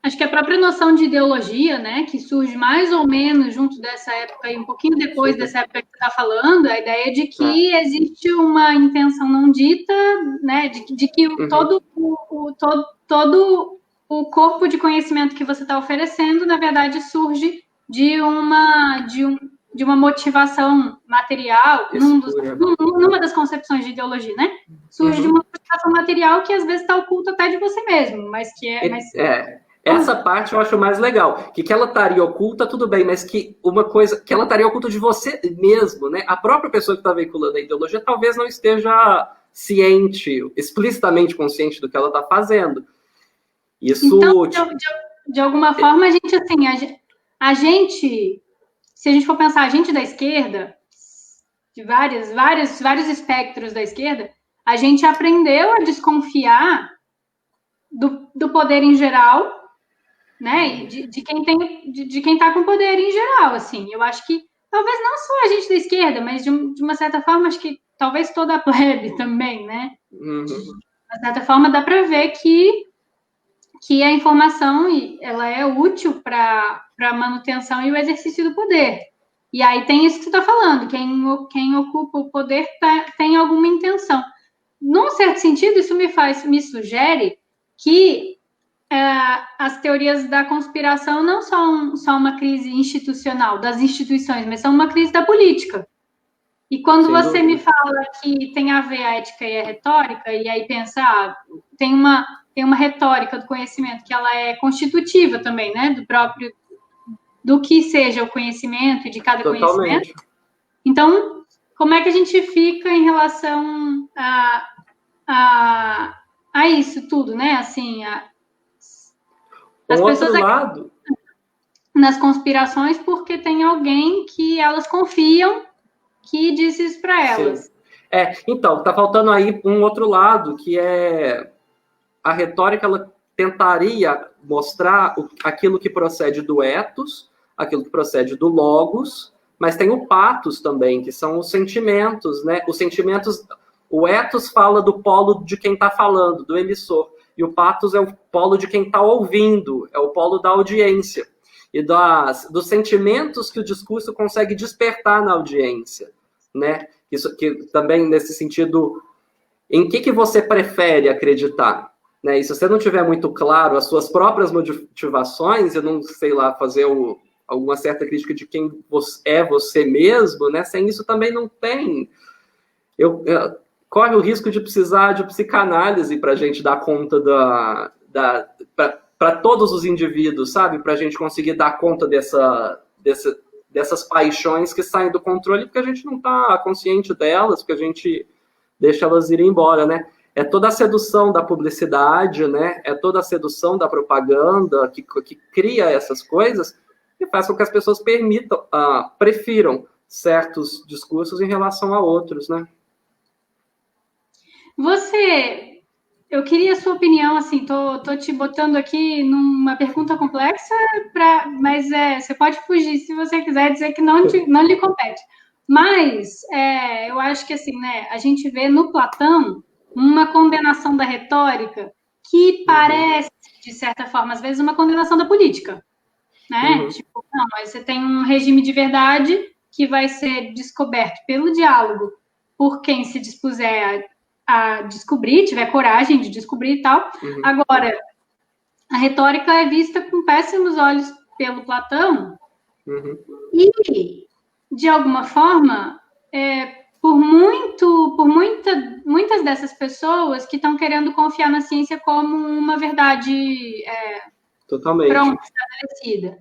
Acho que a própria noção de ideologia, né, que surge mais ou menos junto dessa época e um pouquinho depois dessa época que você está falando, a ideia de que existe uma intenção não dita, né, de que todo o corpo de conhecimento que você está oferecendo, na verdade, surge de uma motivação material, numa das concepções de ideologia, né? Surge de uma motivação material que às vezes está oculta até de você mesmo, mas que essa parte eu acho mais legal, que ela estaria oculta, tudo bem, mas que uma coisa, que ela estaria oculta de você mesmo, né? A própria pessoa que está veiculando a ideologia talvez não esteja ciente, explicitamente consciente do que ela está fazendo. Isso... Então, de alguma forma, a gente, se a gente for pensar, a gente da esquerda, de vários espectros da esquerda, a gente aprendeu a desconfiar do poder em geral, né? De quem está com poder em geral, assim. Eu acho que talvez não só a gente da esquerda, mas de uma certa forma, acho que talvez toda a plebe também, né? De uma certa forma, dá para ver que a informação ela é útil para a manutenção e o exercício do poder. E aí tem isso que você está falando, quem ocupa o poder tem alguma intenção. Num certo sentido, isso me sugere que as teorias da conspiração não são só uma crise institucional, das instituições, mas são uma crise da política. E quando você me fala que tem a ver a ética e a retórica, e aí pensa, tem uma retórica do conhecimento que ela é constitutiva também, né, do que seja o conhecimento e de cada conhecimento. Então, como é que a gente fica em relação a isso tudo, né? Assim, as pessoas nas conspirações porque tem alguém que elas confiam que disse isso para elas. Então, está faltando aí um outro lado, que é a retórica, ela tentaria mostrar aquilo que procede do ethos, aquilo que procede do logos, mas tem o pathos também, que são os sentimentos, né? Os sentimentos, o ethos fala do polo de quem está falando, do emissor, e o pathos é o polo de quem está ouvindo, é o polo da audiência, e dos sentimentos que o discurso consegue despertar na audiência, né? Isso que também, nesse sentido, em que você prefere acreditar? Né? E se você não tiver muito claro as suas próprias motivações, eu não sei lá, fazer alguma certa crítica de quem é você mesmo, né? Sem isso também não tem. Corre o risco de precisar de psicanálise para a gente dar conta para todos os indivíduos, sabe? Para a gente conseguir dar conta dessas paixões que saem do controle, porque a gente não está consciente delas, porque a gente deixa elas irem embora, né? É toda a sedução da publicidade, né? É toda a sedução da propaganda que cria essas coisas e faz com que as pessoas prefiram certos discursos em relação a outros, né? Eu queria a sua opinião, assim, tô te botando aqui numa pergunta complexa, mas você pode fugir se você quiser dizer que não lhe compete. Mas eu acho que, assim, né, a gente vê no Platão uma condenação da retórica que parece, de certa forma, às vezes, uma condenação da política, né? Tipo, não, mas você tem um regime de verdade que vai ser descoberto pelo diálogo por quem se dispuser a descobrir, tiver coragem de descobrir e tal. Agora, a retórica é vista com péssimos olhos pelo Platão e, de alguma forma, muitas dessas pessoas que estão querendo confiar na ciência como uma verdade totalmente pronta, estabelecida.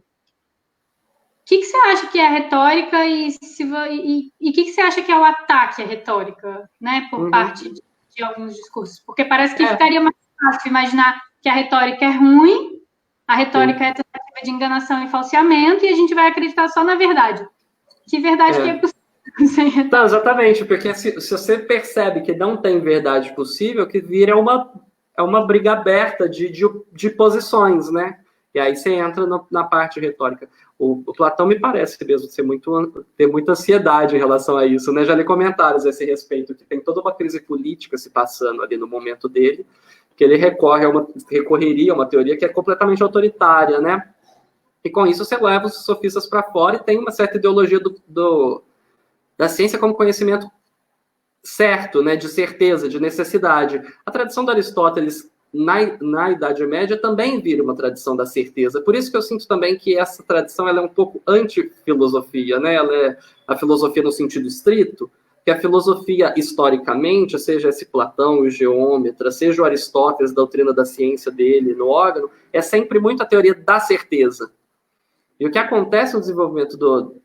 O que você acha que é a retórica e o que você acha que é o ataque à retórica, né, por parte de alguns discursos? Porque parece que ficaria mais fácil imaginar que a retórica é ruim, a retórica é tentativa de enganação e falseamento, e a gente vai acreditar só na verdade. Que verdade que é possível? Não, exatamente, porque se você percebe que não tem verdade possível, que vira uma briga aberta de posições, né? E aí você entra na parte retórica. O Platão me parece mesmo ter muita ansiedade em relação a isso, né? Já li comentários a esse respeito, que tem toda uma crise política se passando ali no momento dele, que ele recorreria a uma teoria que é completamente autoritária, né? E com isso você leva os sofistas para fora e tem uma certa ideologia da ciência como conhecimento certo, né? De certeza, de necessidade. A tradição de Aristóteles na Idade Média também vira uma tradição da certeza. Por isso que eu sinto também que essa tradição ela é um pouco anti-filosofia, né? Ela é a filosofia no sentido estrito, que a filosofia, historicamente, seja esse Platão, o geômetra, seja o Aristóteles, a doutrina da ciência dele no órgão, é sempre muito a teoria da certeza. E o que acontece no desenvolvimento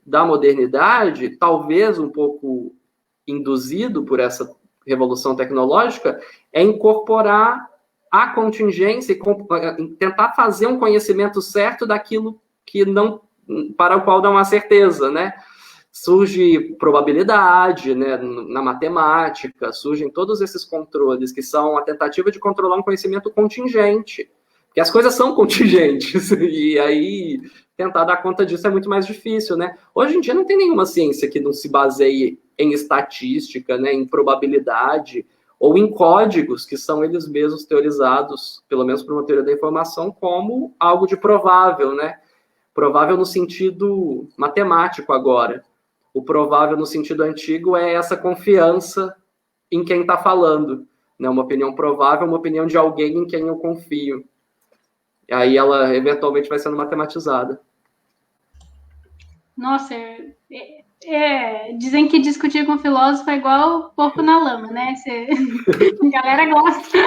da modernidade, talvez um pouco induzido por essa revolução tecnológica, é incorporar a contingência e tentar fazer um conhecimento certo daquilo para o qual não há certeza, né? Surge probabilidade, né, na matemática, surgem todos esses controles que são a tentativa de controlar um conhecimento contingente, porque as coisas são contingentes, e aí tentar dar conta disso é muito mais difícil, né? Hoje em dia não tem nenhuma ciência que não se baseie em estatística, né, em probabilidade, ou em códigos que são eles mesmos teorizados, pelo menos por uma teoria da informação, como algo de provável, né? Provável no sentido matemático agora. O provável no sentido antigo é essa confiança em quem está falando, né? Uma opinião provável, uma opinião de alguém em quem eu confio. E aí ela eventualmente vai sendo matematizada. Nossa, dizem que discutir com filósofo é igual porco na lama, né? A galera gosta.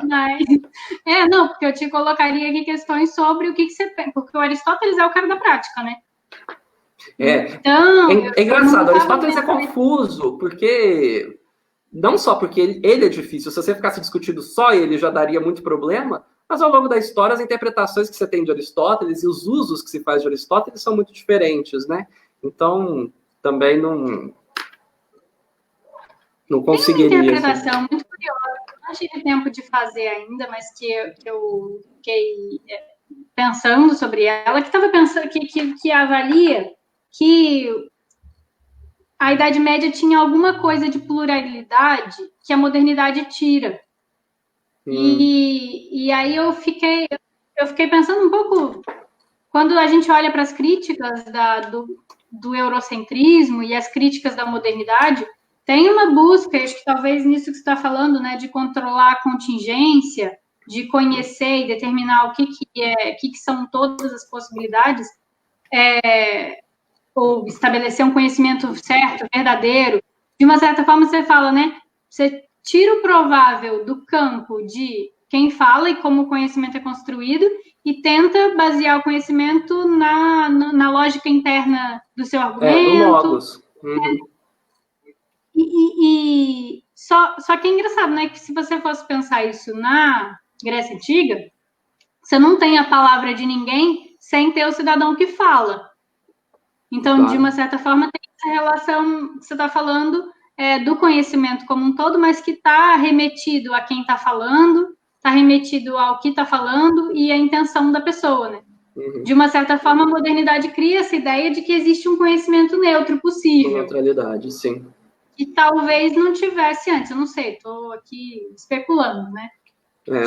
Mas, não, porque eu te colocaria aqui questões sobre o que você pensa, porque o Aristóteles é o cara da prática, né? Então, é engraçado, o Aristóteles é confuso, porque não só porque ele é difícil, se você ficasse discutindo só ele já daria muito problema, mas ao longo da história as interpretações que você tem de Aristóteles e os usos que se faz de Aristóteles são muito diferentes, né? Então, também não conseguiria. Tem uma interpretação muito curiosa, eu não tive tempo de fazer ainda, mas que eu fiquei pensando sobre ela, que estava pensando que avalia que a Idade Média tinha alguma coisa de pluralidade que a modernidade tira. E aí eu fiquei pensando um pouco, quando a gente olha para as críticas do eurocentrismo e as críticas da modernidade, tem uma busca, acho que talvez nisso que você está falando, né, de controlar a contingência, de conhecer e determinar o que são todas as possibilidades, ou estabelecer um conhecimento certo, verdadeiro. De uma certa forma, você fala, né, você tira o provável do campo de quem fala e como o conhecimento é construído e tenta basear o conhecimento na lógica interna do seu argumento. No logos. Só que é engraçado, né, que se você fosse pensar isso na Grécia Antiga, você não tem a palavra de ninguém sem ter o cidadão que fala. Então, claro, de uma certa forma, tem essa relação que você está falando do conhecimento como um todo, mas que está remetido a quem está falando, está remetido ao que está falando e à intenção da pessoa, né? De uma certa forma, a modernidade cria essa ideia de que existe um conhecimento neutro possível. Neutralidade, sim. Que talvez não tivesse antes, eu não sei, estou aqui especulando, né?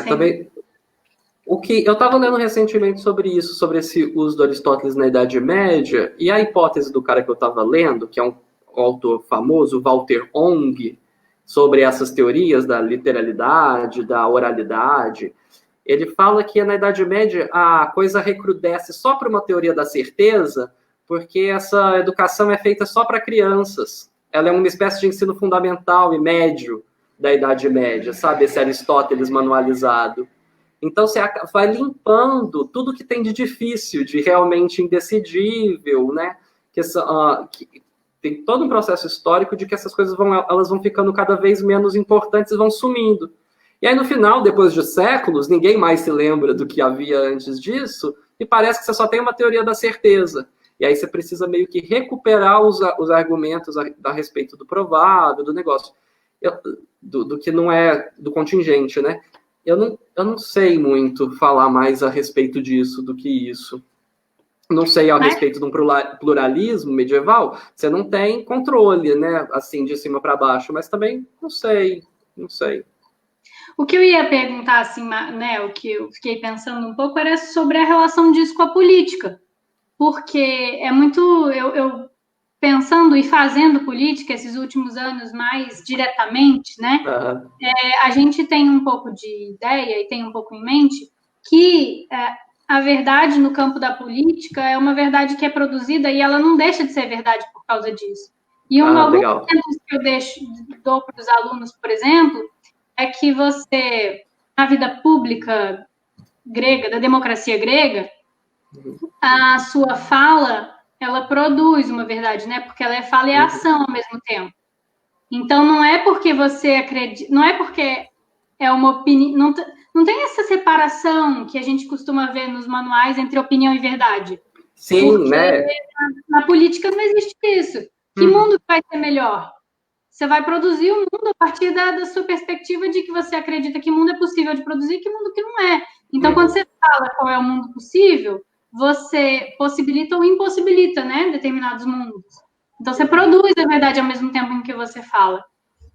Também. O que eu estava lendo recentemente sobre isso, sobre esse uso do Aristóteles na Idade Média, e a hipótese do cara que eu estava lendo, que é um autor famoso, Walter Ong, sobre essas teorias da literalidade, da oralidade, ele fala que na Idade Média a coisa recrudesce só para uma teoria da certeza, porque essa educação é feita só para crianças. Ela é uma espécie de ensino fundamental e médio da Idade Média, sabe? Esse Aristóteles manualizado. Então, você vai limpando tudo que tem de difícil, de realmente indecidível, né? Que tem todo um processo histórico de que essas coisas elas vão ficando cada vez menos importantes e vão sumindo. E aí, no final, depois de séculos, ninguém mais se lembra do que havia antes disso e parece que você só tem uma teoria da certeza. E aí você precisa meio que recuperar os argumentos a respeito do provável, do negócio, do que não é do contingente, né? Eu não sei muito falar mais a respeito disso do que isso. Não sei a respeito de um pluralismo medieval. Você não tem controle, né? Assim, de cima para baixo. Mas também não sei. O que eu ia perguntar, assim, né? O que eu fiquei pensando um pouco era sobre a relação disso com a política. Porque é muito... Eu pensando e fazendo política esses últimos anos mais diretamente, né? Uhum. A gente tem um pouco de ideia e tem um pouco em mente que a verdade no campo da política é uma verdade que é produzida e ela não deixa de ser verdade por causa disso. E alguns exemplos que eu dou para os alunos, por exemplo, é que você, na vida pública grega, da democracia grega, a sua fala, ela produz uma verdade, né? Porque ela é fala e ação ao mesmo tempo. Então, não é porque você acredita, não é porque é uma opinião, não tem essa separação que a gente costuma ver nos manuais entre opinião e verdade. Sim, porque né? Na política não existe isso. Que mundo vai ser melhor? Você vai produzir o mundo a partir da sua perspectiva de que você acredita que mundo é possível de produzir e que mundo que não é. Então, quando você fala qual é o mundo possível, você possibilita ou impossibilita, né, determinados mundos. Então, você produz a verdade ao mesmo tempo em que você fala.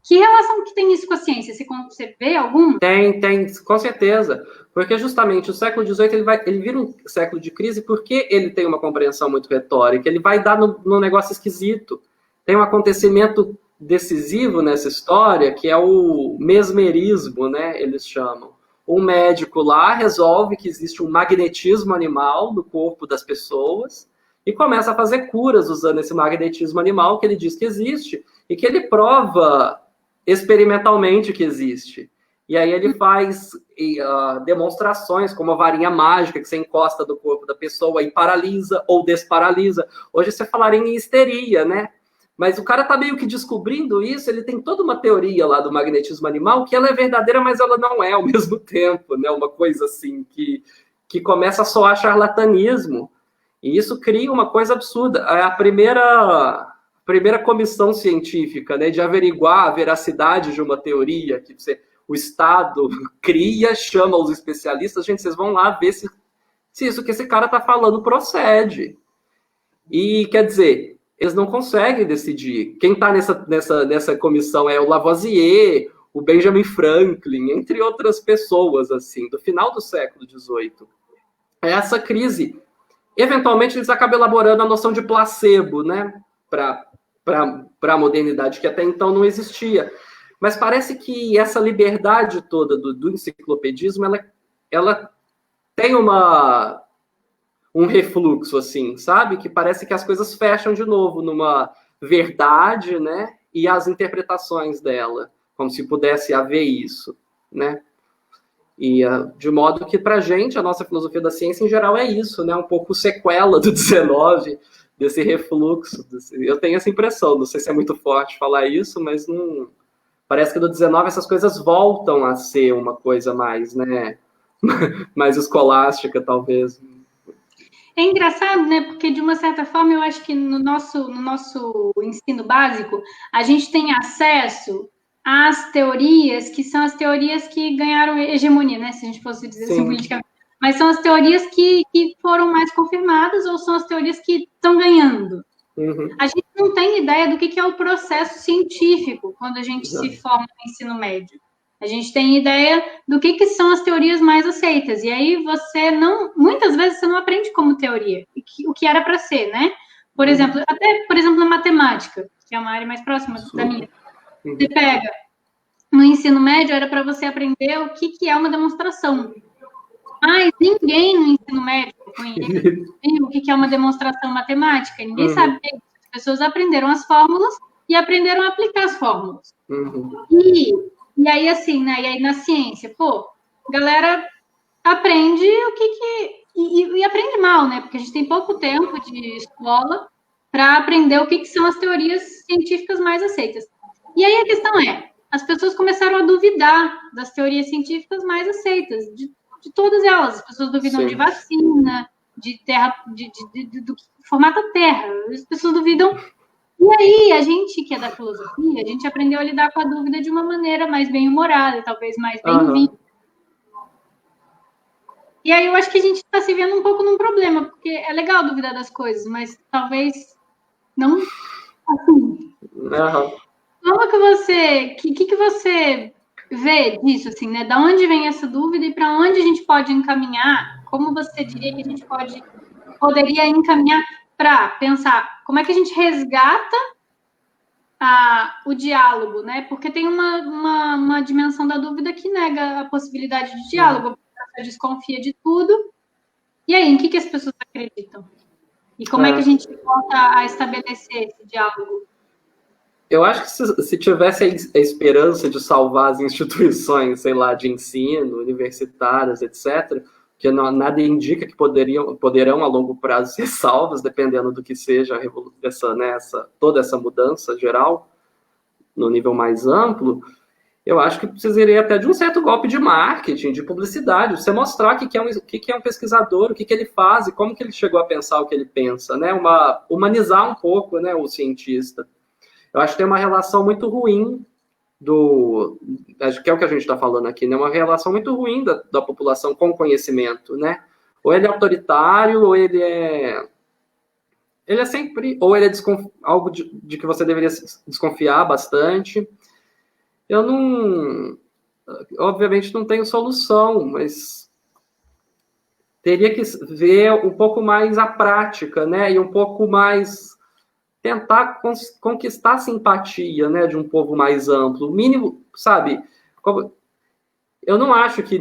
Que relação que tem isso com a ciência? Você vê alguma? Tem, com certeza. Porque justamente o século XVIII ele vira um século de crise porque ele tem uma compreensão muito retórica, ele vai dar no negócio esquisito. Tem um acontecimento decisivo nessa história, que é o mesmerismo, né, eles chamam. Um médico lá resolve que existe um magnetismo animal no corpo das pessoas e começa a fazer curas usando esse magnetismo animal que ele diz que existe e que ele prova experimentalmente que existe. E aí ele faz demonstrações como a varinha mágica que você encosta do corpo da pessoa e paralisa ou desparalisa. Hoje você falaria em histeria, né? Mas o cara tá meio que descobrindo isso, ele tem toda uma teoria lá do magnetismo animal, que ela é verdadeira, mas ela não é ao mesmo tempo, né? Uma coisa assim, que começa a soar charlatanismo. E isso cria uma coisa absurda. A primeira primeira comissão científica, né, de averiguar a veracidade de uma teoria que o Estado cria, chama os especialistas, gente, vocês vão lá ver se isso que esse cara está falando procede. E, quer dizer, eles não conseguem decidir. Quem está nessa comissão é o Lavoisier, o Benjamin Franklin, entre outras pessoas, assim, do final do século XVIII. Essa crise, eventualmente, eles acabam elaborando a noção de placebo, né, para a modernidade, que até então não existia. Mas parece que essa liberdade toda do enciclopedismo, ela tem um refluxo, assim, sabe? Que parece que as coisas fecham de novo numa verdade, né? E as interpretações dela, como se pudesse haver isso, né? E de modo que, para a gente, a nossa filosofia da ciência, em geral, é isso, né? Um pouco sequela do 19, desse refluxo. Eu tenho essa impressão, não sei se é muito forte falar isso, mas não... Parece que do 19 essas coisas voltam a ser uma coisa mais, né? mais escolástica, talvez. É engraçado, né? Porque, de uma certa forma, eu acho que no nosso ensino básico, a gente tem acesso às teorias que são as teorias que ganharam hegemonia, né? Se a gente fosse dizer assim politicamente. Mas são as teorias que foram mais confirmadas ou são as teorias que estão ganhando. Uhum. A gente não tem ideia do que é o processo científico quando a gente se forma no ensino médio. A gente tem ideia do que são as teorias mais aceitas. E aí muitas vezes você não aprende como teoria, o que era para ser, né? Por exemplo, na matemática, que é uma área mais próxima da minha. Você pega, no ensino médio era para você aprender o que é uma demonstração. Mas ninguém no ensino médio conhece o que é uma demonstração matemática. Ninguém sabe. As pessoas aprenderam as fórmulas e aprenderam a aplicar as fórmulas. E aí, assim, né? E aí, na ciência, a galera aprende e aprende mal, né? Porque a gente tem pouco tempo de escola para aprender o que são as teorias científicas mais aceitas. E aí a questão é, as pessoas começaram a duvidar das teorias científicas mais aceitas, de todas elas. As pessoas duvidam de vacina, de terra, do formato da Terra. As pessoas duvidam. E aí, a gente que é da filosofia, a gente aprendeu a lidar com a dúvida de uma maneira mais bem-humorada, talvez mais bem-vinda. E aí eu acho que a gente está se vendo um pouco num problema, porque é legal duvidar das coisas, mas talvez não assim. Como que você... que você vê disso, assim, né? Da onde vem essa dúvida e para onde a gente pode encaminhar? Como você diria que a gente poderia encaminhar para pensar como é que a gente resgata o diálogo, né? Porque tem uma dimensão da dúvida que nega a possibilidade de diálogo, você desconfia de tudo. E aí, em que as pessoas acreditam? E como é que a gente volta a estabelecer esse diálogo? Eu acho que se tivesse a esperança de salvar as instituições, sei lá, de ensino, universitárias, etc., que nada indica que poderão a longo prazo ser salvas, dependendo do que seja toda essa mudança geral, no nível mais amplo, eu acho que precisaria até de um certo golpe de marketing, de publicidade, você mostrar o que é um pesquisador, o que ele faz e como que ele chegou a pensar o que ele pensa, né? Humanizar um pouco, né, o cientista. Eu acho que tem uma relação muito ruim acho que é o que a gente está falando aqui, né? Uma relação muito ruim da população com o conhecimento, né? Ou ele é autoritário, ou ele é sempre, ou ele é algo de que você deveria desconfiar bastante. Eu obviamente não tenho solução, mas teria que ver um pouco mais a prática, né? E um pouco mais tentar conquistar a simpatia, né, de um povo mais amplo. O mínimo, sabe? Eu não acho que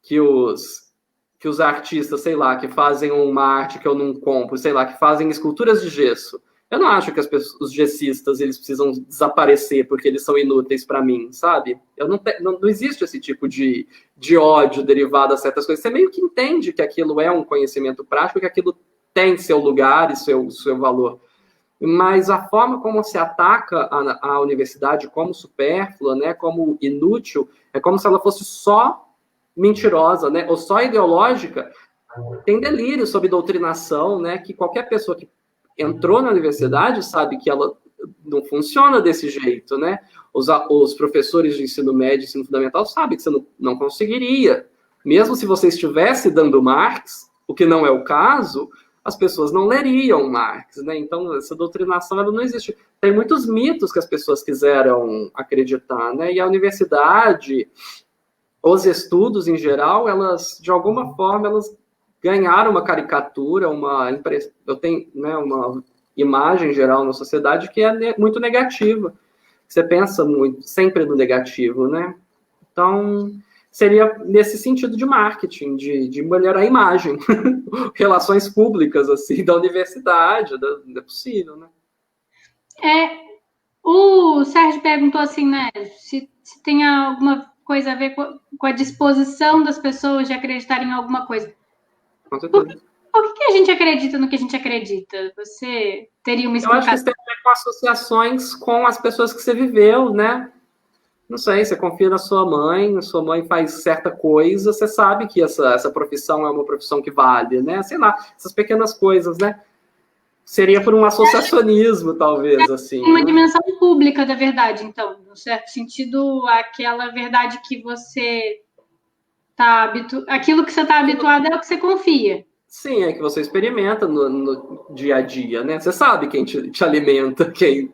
que os artistas, sei lá, que fazem uma arte que eu não compro, sei lá, que fazem esculturas de gesso. Eu não acho que os gessistas eles precisam desaparecer porque eles são inúteis para mim, sabe? Não existe esse tipo de ódio derivado a certas coisas. Você meio que entende que aquilo é um conhecimento prático, que aquilo tem seu lugar e seu valor. Mas a forma como se ataca a universidade como supérflua, né, como inútil, é como se ela fosse só mentirosa, né, ou só ideológica. Tem delírio sobre doutrinação, né, que qualquer pessoa que entrou na universidade sabe que ela não funciona desse jeito, né? Os professores de ensino médio e ensino fundamental sabem que você não conseguiria. Mesmo se você estivesse dando Marx, o que não é o caso, as pessoas não leriam Marx, né? Então, essa doutrinação ela não existe. Tem muitos mitos que as pessoas quiseram acreditar, né? E a universidade, os estudos em geral, elas, de alguma forma, elas ganharam uma caricatura, eu tenho, né, uma imagem geral na sociedade que é muito negativa. Você pensa muito, sempre no negativo, né? Então, seria nesse sentido de marketing, de melhorar a imagem, relações públicas, assim, da universidade, é possível, né? O Sérgio perguntou assim, né, se tem alguma coisa a ver com a disposição das pessoas de acreditarem em alguma coisa. Com certeza. Por que a gente acredita no que a gente acredita? Você teria uma explicação? Eu acho que isso tem a ver com associações com as pessoas que você viveu, né? Não sei, você confia na sua mãe faz certa coisa, você sabe que essa profissão é uma profissão que vale, né? Sei lá, essas pequenas coisas, né? Seria por um associacionismo, talvez, assim. Uma dimensão pública da verdade, então, no certo sentido, aquela verdade que você está habituado, aquilo que você está habituado é o que você confia. Sim, é que você experimenta no dia a dia, né? Você sabe quem te alimenta, quem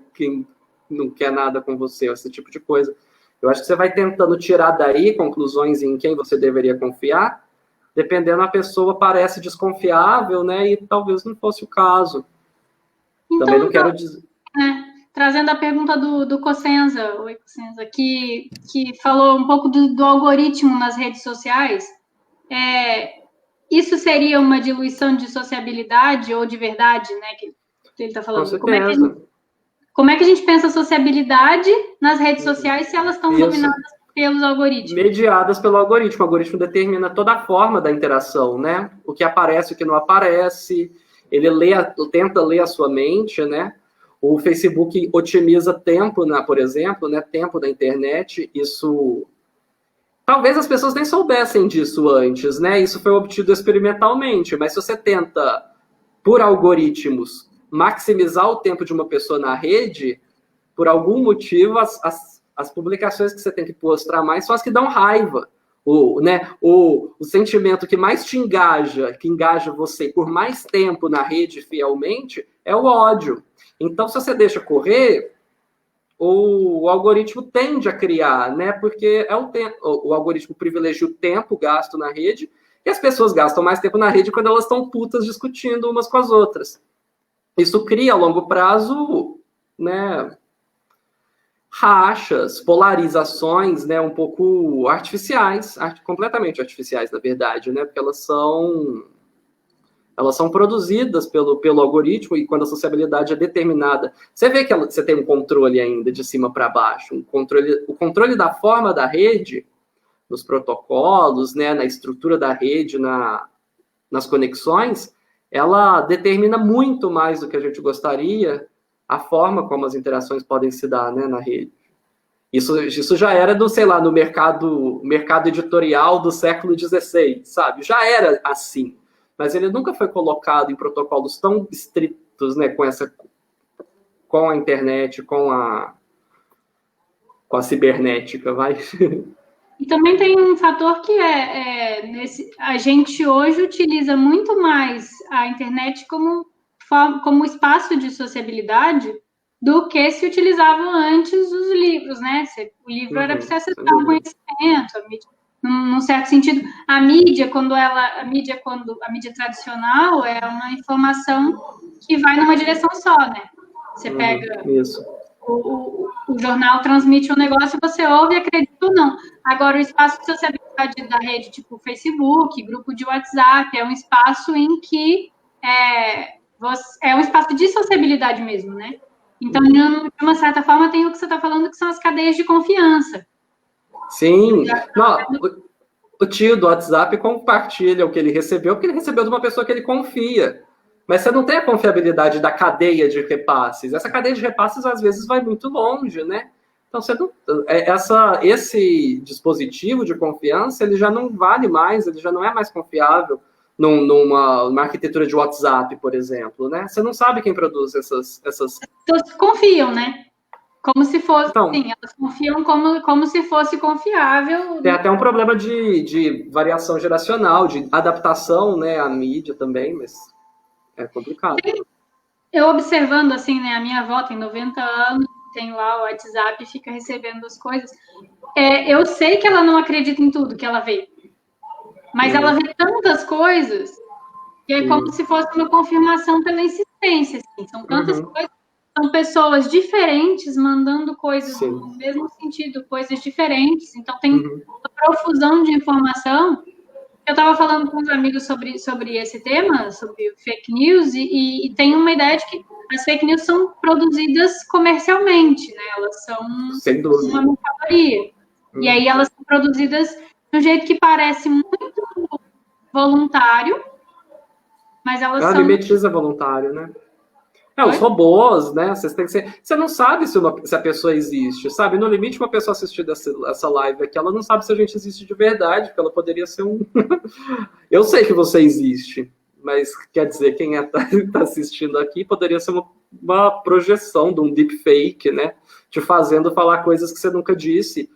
não quer nada com você, esse tipo de coisa. Eu acho que você vai tentando tirar daí conclusões em quem você deveria confiar, dependendo a pessoa parece desconfiável, né? E talvez não fosse o caso. Então, também não quero dizer... Trazendo a pergunta do Cossenza, oi Cossenza, que falou um pouco do algoritmo nas redes sociais. Isso seria uma diluição de sociabilidade ou de verdade, né? Que ele está falando. Com certeza. Como é que a gente pensa sociabilidade nas redes sociais se elas estão dominadas pelos algoritmos? Mediadas pelo algoritmo. O algoritmo determina toda a forma da interação, né? O que aparece, o que não aparece. Ele tenta ler a sua mente, né? O Facebook otimiza tempo, por exemplo, né? Tempo da internet. Isso... Talvez as pessoas nem soubessem disso antes, né? Isso foi obtido experimentalmente. Mas se você tenta, por algoritmos, maximizar o tempo de uma pessoa na rede, por algum motivo, as publicações que você tem que mostrar mais são as que dão raiva. O sentimento que mais te engaja, que engaja você por mais tempo na rede fielmente, é o ódio. Então, se você deixa correr, o algoritmo tende a criar, né? Porque o algoritmo privilegia o tempo gasto na rede, e as pessoas gastam mais tempo na rede quando elas estão putas discutindo umas com as outras. Isso cria, a longo prazo, né, rachas, polarizações, né, um pouco artificiais, completamente artificiais, na verdade, né, porque elas são produzidas pelo algoritmo, e quando a sociabilidade é determinada, você vê que você tem um controle ainda de cima para baixo, o controle da forma da rede, nos protocolos, né, na estrutura da rede, nas conexões, ela determina muito mais do que a gente gostaria a forma como as interações podem se dar, né, na rede. Isso já era no mercado editorial do século XVI, sabe? Já era assim. Mas ele nunca foi colocado em protocolos tão estritos, né, com a internet, com a cibernética, vai. E também tem um fator que a gente hoje utiliza muito mais a internet como espaço de sociabilidade do que se utilizavam antes os livros, né? O livro era para você acessar o conhecimento, num certo sentido. A mídia tradicional é uma informação que vai numa direção só, né? Você pega... Isso. O jornal transmite um negócio, você ouve e acredita ou não. Agora, o espaço de sociabilidade da rede, tipo Facebook, grupo de WhatsApp, é um espaço em que é um espaço de sociabilidade mesmo, né? Então, de uma certa forma, tem o que você está falando, que são as cadeias de confiança. Sim. Não, o tio do WhatsApp compartilha o que ele recebeu, porque ele recebeu de uma pessoa que ele confia. Mas você não tem a confiabilidade da cadeia de repasses. Essa cadeia de repasses, às vezes, vai muito longe, né? Então, esse dispositivo de confiança, ele já não vale mais, ele já não é mais confiável. numa arquitetura de WhatsApp, por exemplo, né? Você não sabe quem produz essas... As pessoas confiam, né? Como se fosse, então, sim, elas confiam como se fosse confiável. Tem até um problema de variação geracional, de adaptação, né, à mídia também, mas é complicado. Eu observando, assim, né, a minha avó tem 90 anos, tem lá o WhatsApp e fica recebendo as coisas. Eu sei que ela não acredita em tudo que ela vê, mas ela vê tantas coisas que é como se fosse uma confirmação pela insistência. Assim. São tantas coisas, são pessoas diferentes mandando coisas no mesmo sentido, coisas diferentes. Então, tem uma profusão de informação. Eu estava falando com uns amigos sobre esse tema, sobre fake news, e tem uma ideia de que as fake news são produzidas comercialmente, né? Elas são uma mercadoria. E aí elas são produzidas de um jeito que parece muito voluntário, mas elas Ela são... mimetiza voluntário, né? Os robôs, né? Você não sabe se a pessoa existe, sabe? No limite, uma pessoa assistindo essa live aqui, ela não sabe se a gente existe de verdade, porque ela poderia ser um... Eu sei que você existe, mas quer dizer, quem está assistindo aqui poderia ser uma projeção de um deepfake, né? Te fazendo falar coisas que você nunca disse,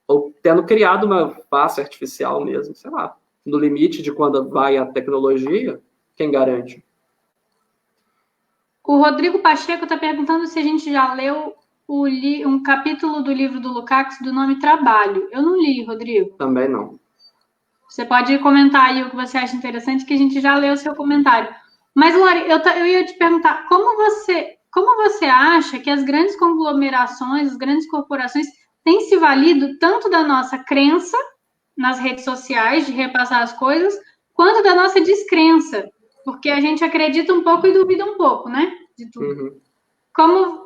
ou tendo criado uma face artificial mesmo, sei lá. No limite de quando vai a tecnologia, quem garante? O Rodrigo Pacheco está perguntando se a gente já leu um capítulo do livro do Lukács do nome Trabalho. Eu não li, Rodrigo. Também não. Você pode comentar aí o que você acha interessante, que a gente já leu o seu comentário. Mas, Lori, eu ia te perguntar, como você acha que as grandes conglomerações, as grandes corporações têm se valido tanto da nossa crença nas redes sociais, de repassar as coisas, quanto da nossa descrença? Porque a gente acredita um pouco e duvida um pouco, né? De tudo. Como...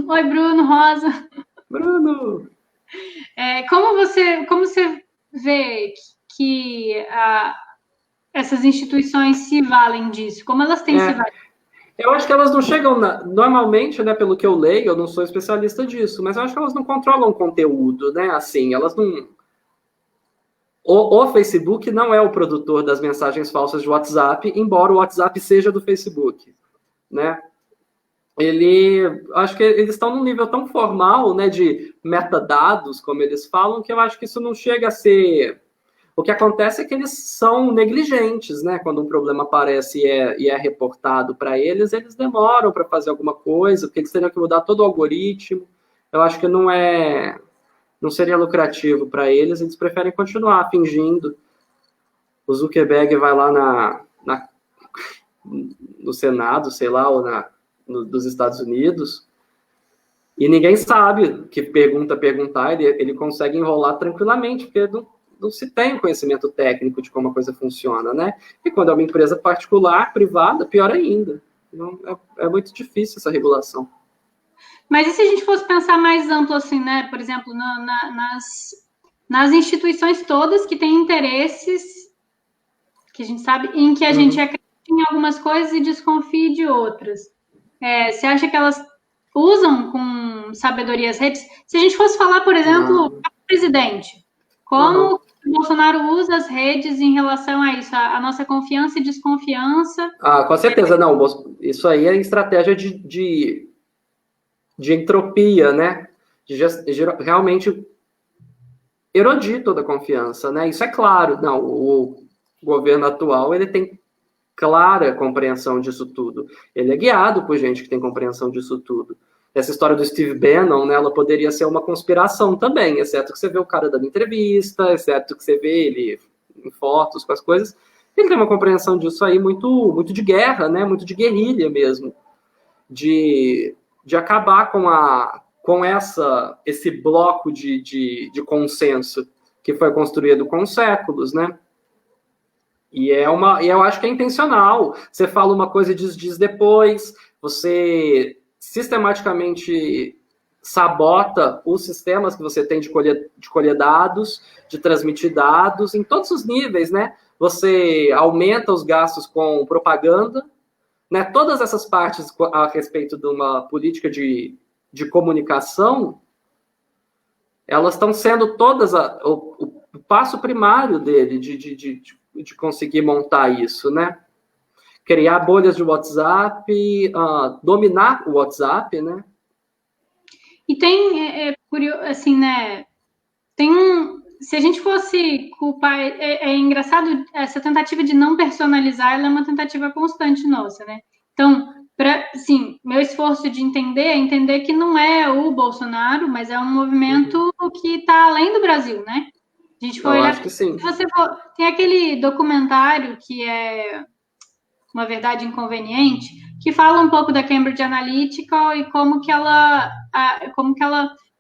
Oi, Bruno, Rosa. Bruno! Como você vê que essas instituições se valem disso? Como elas têm se valido? Eu acho que elas não chegam... Normalmente, né, pelo que eu leio, eu não sou especialista disso, mas eu acho que elas não controlam o conteúdo, né? Assim, elas não... O Facebook não é o produtor das mensagens falsas de WhatsApp, embora o WhatsApp seja do Facebook, né? Acho que eles estão num nível tão formal, né, de metadados, como eles falam, que eu acho que isso não chega a ser... O que acontece é que eles são negligentes, né? Quando um problema aparece e é reportado para eles demoram para fazer alguma coisa, porque eles teriam que mudar todo o algoritmo. Eu acho que não seria lucrativo para eles preferem continuar fingindo. O Zuckerberg vai lá no Senado, sei lá, ou dos Estados Unidos, e ninguém sabe que perguntar, ele consegue enrolar tranquilamente, porque não se tem conhecimento técnico de como a coisa funciona, né? E quando é uma empresa particular, privada, pior ainda. Então, é muito difícil essa regulação. Mas e se a gente fosse pensar mais amplo, assim, né? Por exemplo, nas instituições todas que têm interesses, que a gente sabe, em que a gente acredita em algumas coisas e desconfia de outras. Você acha que elas usam com sabedoria as redes? Se a gente fosse falar, por exemplo, o presidente, como o Bolsonaro usa as redes em relação a isso, a nossa confiança e desconfiança? Com certeza, não. Isso aí é estratégia de entropia, né? Realmente erodir toda a confiança, né? Isso é claro. Não, o governo atual, ele tem clara compreensão disso tudo. Ele é guiado por gente que tem compreensão disso tudo. Essa história do Steve Bannon, né, ela poderia ser uma conspiração também, exceto que você vê o cara dando entrevista, exceto que você vê ele em fotos com as coisas. Ele tem uma compreensão disso aí muito, muito de guerra, né? Muito de guerrilha mesmo. De acabar com esse bloco de consenso que foi construído com séculos, né? E eu acho que é intencional. Você fala uma coisa e diz depois, você sistematicamente sabota os sistemas que você tem de colher dados, de transmitir dados, em todos os níveis, né? Você aumenta os gastos com propaganda, né? Todas essas partes a respeito de uma política de comunicação, elas estão sendo todas o passo primário dele, de conseguir montar isso, né? Criar bolhas de WhatsApp, dominar o WhatsApp, né? E tem, curioso, assim, né? Se a gente fosse culpar, é engraçado, essa tentativa de não personalizar, ela é uma tentativa constante nossa, né? Então, assim, meu esforço de entender é entender que não é o Bolsonaro, mas é um movimento que está além do Brasil, né? A gente foi olhar, acho que sim. Se você for, tem aquele documentário que é Uma Verdade Inconveniente, que fala um pouco da Cambridge Analytica e como que ela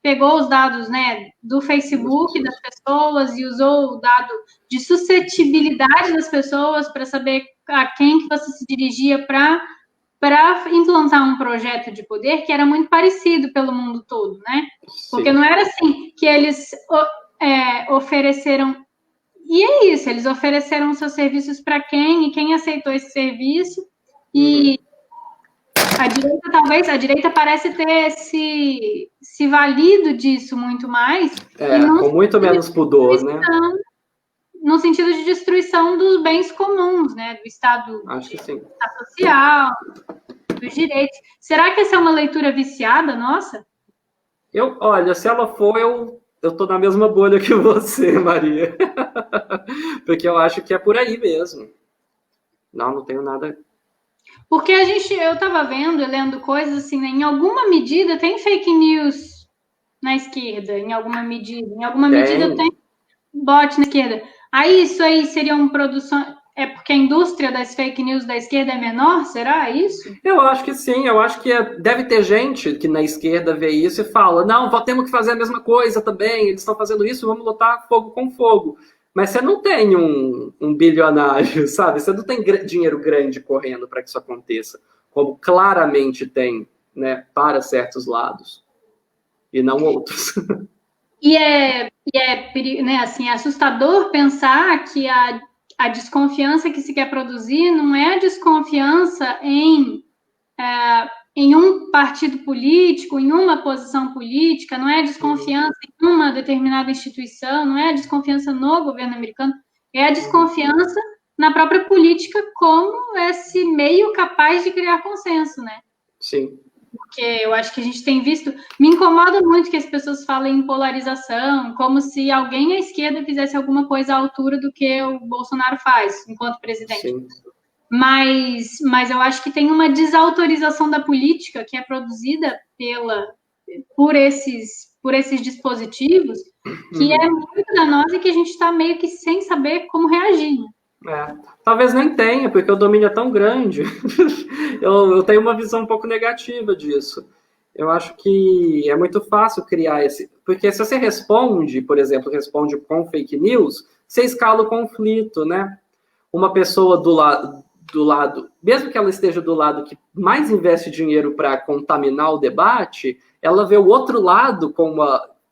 pegou os dados, né, do Facebook das pessoas e usou o dado de suscetibilidade das pessoas para saber a quem que você se dirigia para implantar um projeto de poder que era muito parecido pelo mundo todo, né? Porque não era assim que eles ofereceram. E é isso, eles ofereceram seus serviços para quem, e quem aceitou esse serviço. E a direita parece ter se valido disso muito mais. Com muito menos pudor, né? No sentido de destruição dos bens comuns, né? Do Estado social, dos direitos. Será que essa é uma leitura viciada, nossa? Olha, se ela for, eu tô na mesma bolha que você, Maria. Porque eu acho que é por aí mesmo. Não tenho nada. Porque eu estava vendo e lendo coisas assim, né? Em alguma medida tem fake news na esquerda, em alguma medida tem bot na esquerda. Aí isso aí seria uma produção. É porque a indústria das fake news da esquerda é menor? Será isso? Eu acho que sim, eu acho que deve ter gente que na esquerda vê isso e fala, não, temos que fazer a mesma coisa também, eles estão fazendo isso, vamos lutar fogo com fogo. Mas você não tem um bilionário, sabe? Você não tem dinheiro grande correndo para que isso aconteça, como claramente tem, né, para certos lados, e não outros. E né, assim, é assustador pensar que a desconfiança que se quer produzir não é a desconfiança em um partido político, em uma posição política, não é a desconfiança em uma determinada instituição, não é a desconfiança no governo americano, é a desconfiança na própria política como esse meio capaz de criar consenso, né? Sim. Porque eu acho que a gente tem visto... Me incomoda muito que as pessoas falem em polarização, como se alguém à esquerda fizesse alguma coisa à altura do que o Bolsonaro faz enquanto presidente. Sim. Mas eu acho que tem uma desautorização da política que é produzida por esses dispositivos que é muito danosa e que a gente está meio que sem saber como reagir. Talvez nem tenha, porque o domínio é tão grande. eu tenho uma visão um pouco negativa disso. Eu acho que é muito fácil criar esse... Porque se você responde, por exemplo, com fake news, você escala o conflito, né? Uma pessoa do lado, mesmo que ela esteja do lado que mais investe dinheiro para contaminar o debate, ela vê o outro lado com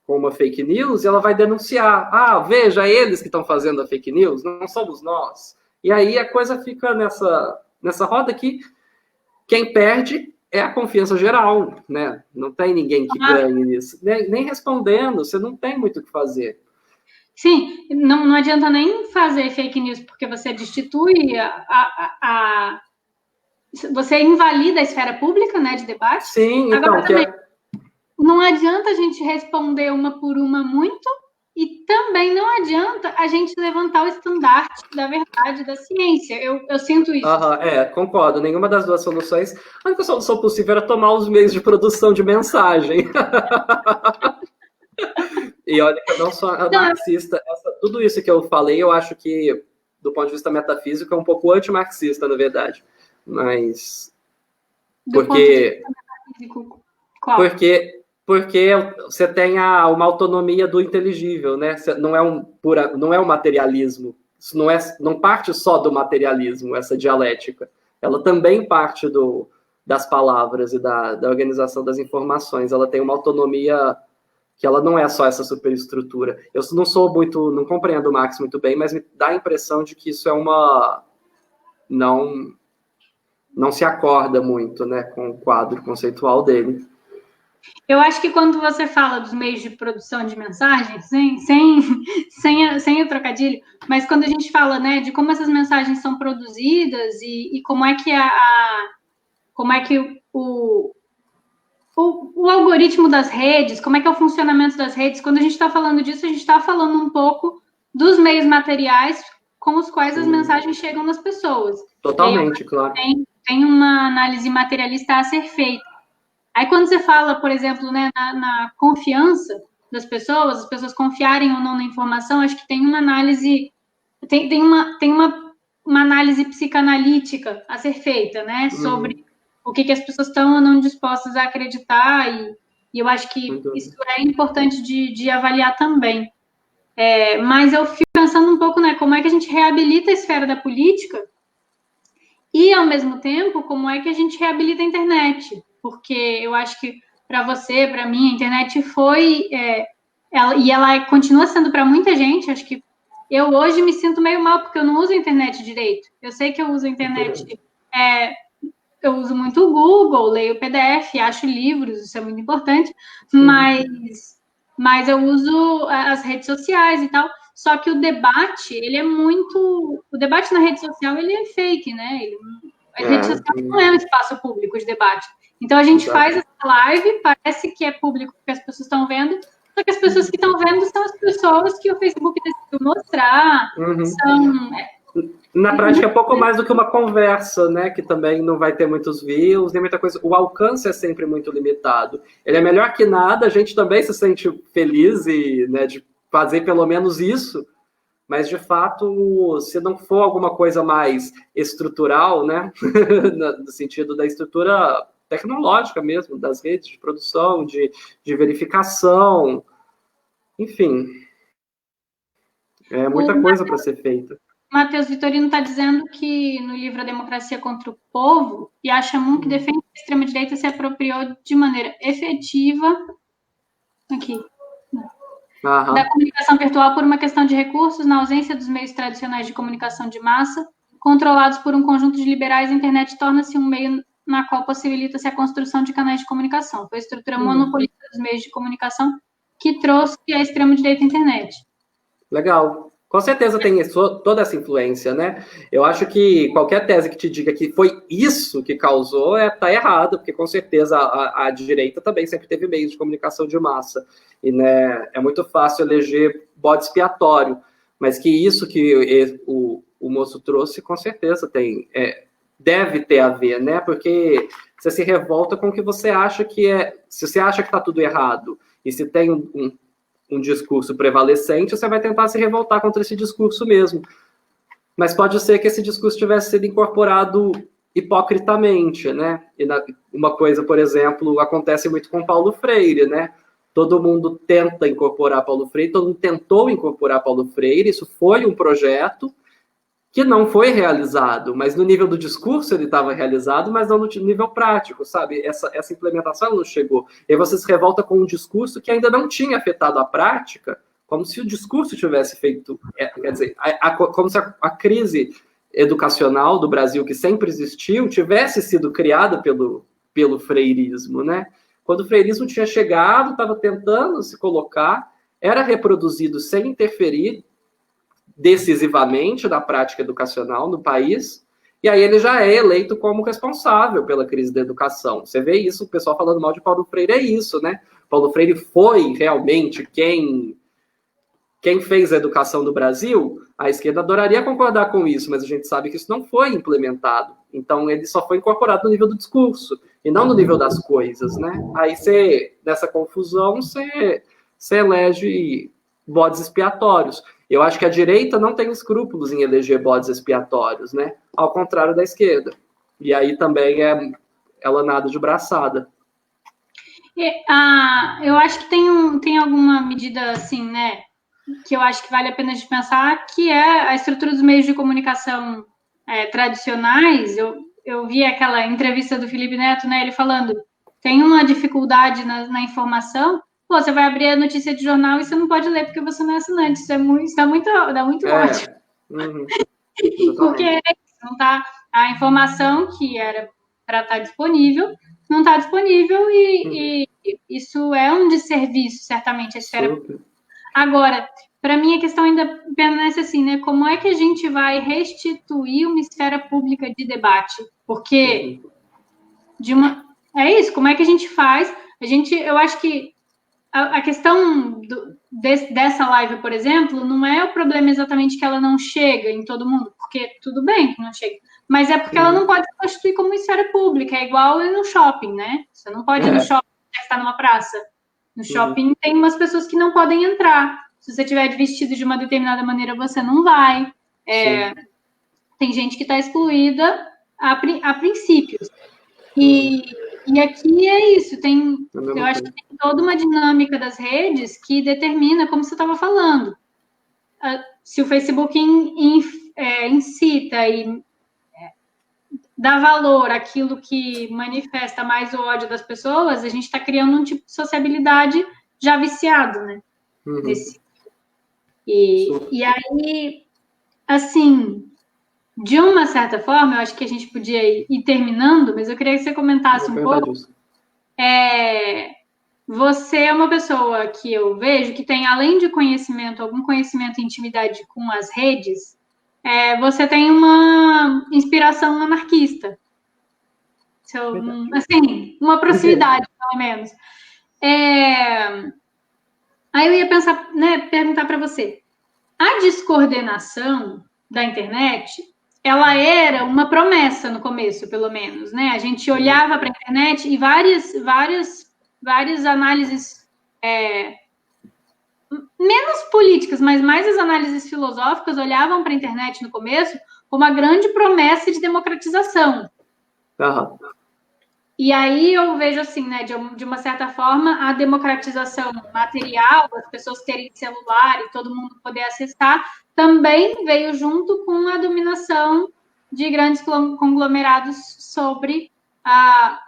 uma fake news e ela vai denunciar. Veja, eles que estão fazendo a fake news, não somos nós. E aí a coisa fica nessa roda que quem perde é a confiança geral, né? Não tem ninguém que ganhe nisso. Nem respondendo, você não tem muito o que fazer. Sim, não adianta nem fazer fake news, porque você destitui você invalida a esfera pública, né, de debate. Sim, agora também, não adianta a gente responder uma por uma muito, e também não adianta a gente levantar o estandarte da verdade, da ciência. Eu sinto isso. Concordo. Nenhuma das duas soluções. A única solução possível era tomar os meios de produção de mensagem. E olha que eu não sou marxista. Tudo isso que eu falei, eu acho que, do ponto de vista metafísico, é um pouco antimarxista, na verdade. Mas... Porque você tem uma autonomia do inteligível, né? Não é um materialismo. Isso não parte só do materialismo, essa dialética. Ela também parte das palavras e da organização das informações. Ela tem uma autonomia que ela não é só essa superestrutura. Eu não compreendo o Marx muito bem, mas me dá a impressão de que isso não se acorda muito, né, com o quadro conceitual dele. Eu acho que quando você fala dos meios de produção de mensagens, sem o trocadilho, mas quando a gente fala, né, de como essas mensagens são produzidas e como é que como é que o algoritmo das redes, como é que é o funcionamento das redes, quando a gente está falando disso, a gente está falando um pouco dos meios materiais com os quais as mensagens chegam nas pessoas. Totalmente, claro. Tem uma análise materialista a ser feita. Aí, quando você fala, por exemplo, né, na confiança das pessoas, as pessoas confiarem ou não na informação, acho que tem uma análise, tem uma análise psicanalítica a ser feita, né, sobre o que as pessoas estão ou não dispostas a acreditar, e eu acho que isso é importante de avaliar também. Mas eu fico pensando um pouco, né, como é que a gente reabilita a esfera da política e, ao mesmo tempo, como é que a gente reabilita a internet? Porque eu acho que, para você, para mim, a internet foi... ela continua sendo para muita gente. Acho que eu hoje me sinto meio mal, porque eu não uso a internet direito. Eu sei que eu uso a internet... eu uso muito o Google, leio PDF, acho livros, isso é muito importante, mas eu uso as redes sociais e tal. Só que o debate, ele é muito... O debate na rede social, ele é fake, né? A rede social não é um espaço público de debate. Então, a gente faz essa live, parece que é público porque as pessoas estão vendo, só que as pessoas que estão vendo são as pessoas que o Facebook decidiu mostrar, Na prática, é pouco mais do que uma conversa, né? Que também não vai ter muitos views, nem muita coisa. O alcance é sempre muito limitado. Ele é melhor que nada, a gente também se sente feliz e, né, de fazer pelo menos isso, mas, de fato, se não for alguma coisa mais estrutural, né? No sentido da estrutura tecnológica mesmo, das redes de produção, de verificação, enfim, é muita coisa para ser feita. Matheus Vitorino está dizendo que no livro A Democracia contra o Povo, Yachamun, que defende que a extrema-direita se apropriou de maneira efetiva da comunicação virtual por uma questão de recursos, na ausência dos meios tradicionais de comunicação de massa, controlados por um conjunto de liberais, a internet torna-se um meio na qual possibilita-se a construção de canais de comunicação. Foi a estrutura monopolista dos meios de comunicação que trouxe a extrema-direita à internet. Legal. Com certeza tem toda essa influência, né? Eu acho que qualquer tese que te diga que foi isso que causou tá errado, porque com certeza a direita também sempre teve meios de comunicação de massa. E, né, é muito fácil eleger bode expiatório, mas que isso que o moço trouxe, com certeza deve ter a ver, né? Porque você se revolta com o que você acha que é... Se você acha que está tudo errado, e se tem um discurso prevalecente, você vai tentar se revoltar contra esse discurso mesmo. Mas pode ser que esse discurso tivesse sido incorporado hipocritamente, né? E uma coisa, por exemplo, acontece muito com Paulo Freire, né? Todo mundo tenta incorporar Paulo Freire, todo mundo tentou incorporar Paulo Freire, isso foi um projeto que não foi realizado, mas no nível do discurso ele estava realizado, mas não no nível prático, sabe? Essa implementação não chegou. E aí você se revolta com um discurso que ainda não tinha afetado a prática, como se o discurso tivesse feito... Quer dizer, como se a crise educacional do Brasil, que sempre existiu, tivesse sido criada pelo freirismo, né? Quando o freirismo tinha chegado, estava tentando se colocar, era reproduzido sem interferir decisivamente da prática educacional no país, e aí ele já é eleito como responsável pela crise da educação. Você vê isso, o pessoal falando mal de Paulo Freire é isso, né? Paulo Freire foi realmente quem fez a educação do Brasil. A esquerda adoraria concordar com isso, mas a gente sabe que isso não foi implementado. Então ele só foi incorporado no nível do discurso, e não no nível das coisas, né? Aí nessa confusão, você elege bodes expiatórios. Eu acho que a direita não tem escrúpulos em eleger bodes expiatórios, né? Ao contrário da esquerda. E aí também ela nada de braçada. Eu acho que tem alguma medida, assim, né, que eu acho que vale a pena de pensar, que é a estrutura dos meios de comunicação tradicionais. Eu vi aquela entrevista do Felipe Neto, né, ele falando, tem uma dificuldade na informação. Pô, você vai abrir a notícia de jornal e você não pode ler porque você não é assinante. Isso dá muito ódio. Porque não tá, a informação que era para estar disponível não está disponível e Isso é um desserviço, certamente, a esfera Super. Agora, para mim, a questão ainda permanece assim, né? Como é que a gente vai restituir uma esfera pública de debate? Porque é isso, como é que a gente faz? Eu acho que a questão dessa live, por exemplo, não é o problema exatamente que ela não chega em todo mundo, porque tudo bem que não chega, mas é porque ela não pode se constituir como esfera pública, é igual ir no shopping, né? Você não pode ir no shopping se está numa praça. No shopping tem umas pessoas que não podem entrar. Se você estiver vestido de uma determinada maneira, você não vai. Tem gente que está excluída a princípios. E aqui é isso, eu acho que tem toda uma dinâmica das redes que determina, como você estava falando, se o Facebook incita e dá valor àquilo que manifesta mais o ódio das pessoas, a gente está criando um tipo de sociabilidade já viciado, né? E aí, assim, de uma certa forma, eu acho que a gente podia ir terminando, mas eu queria que você comentasse um pouco. Você é uma pessoa que eu vejo que tem, além de conhecimento, algum conhecimento e intimidade com as redes, você tem uma inspiração anarquista. Assim, uma proximidade, pelo menos. Aí eu ia pensar, né, perguntar para você. A descoordenação da internet, ela era uma promessa no começo, pelo menos, né? A gente olhava para a internet e várias análises menos políticas, mas mais as análises filosóficas olhavam para a internet no começo como uma grande promessa de democratização. E aí eu vejo assim, né, de uma certa forma, a democratização material, as pessoas terem celular e todo mundo poder acessar, também veio junto com a dominação de grandes conglomerados sobre a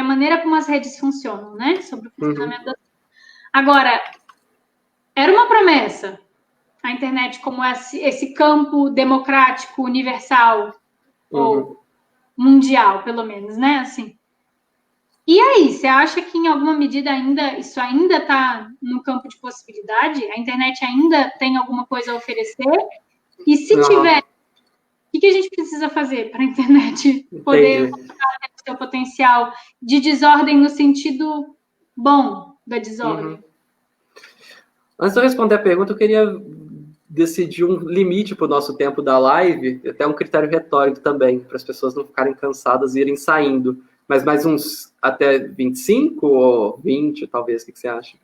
maneira como as redes funcionam, né? Sobre o funcionamento das... Agora, era uma promessa a internet como esse campo democrático, universal, ou mundial, pelo menos, né? Assim. E aí, você acha que em alguma medida isso ainda está no campo de possibilidade? A internet ainda tem alguma coisa a oferecer? E se tiver, o que a gente precisa fazer para a internet poder mostrar o seu potencial de desordem no sentido bom da desordem? Antes de eu responder a pergunta, eu queria decidir um limite para o nosso tempo da live, até um critério retórico também, para as pessoas não ficarem cansadas e irem saindo. Mas mais uns até 25 ou 20, talvez, o que você acha?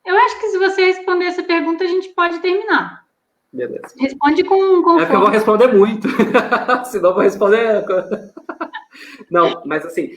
Eu acho que se você responder essa pergunta, a gente pode terminar. Beleza. Responde com É que eu vou responder muito, senão eu vou responder... Não, mas assim,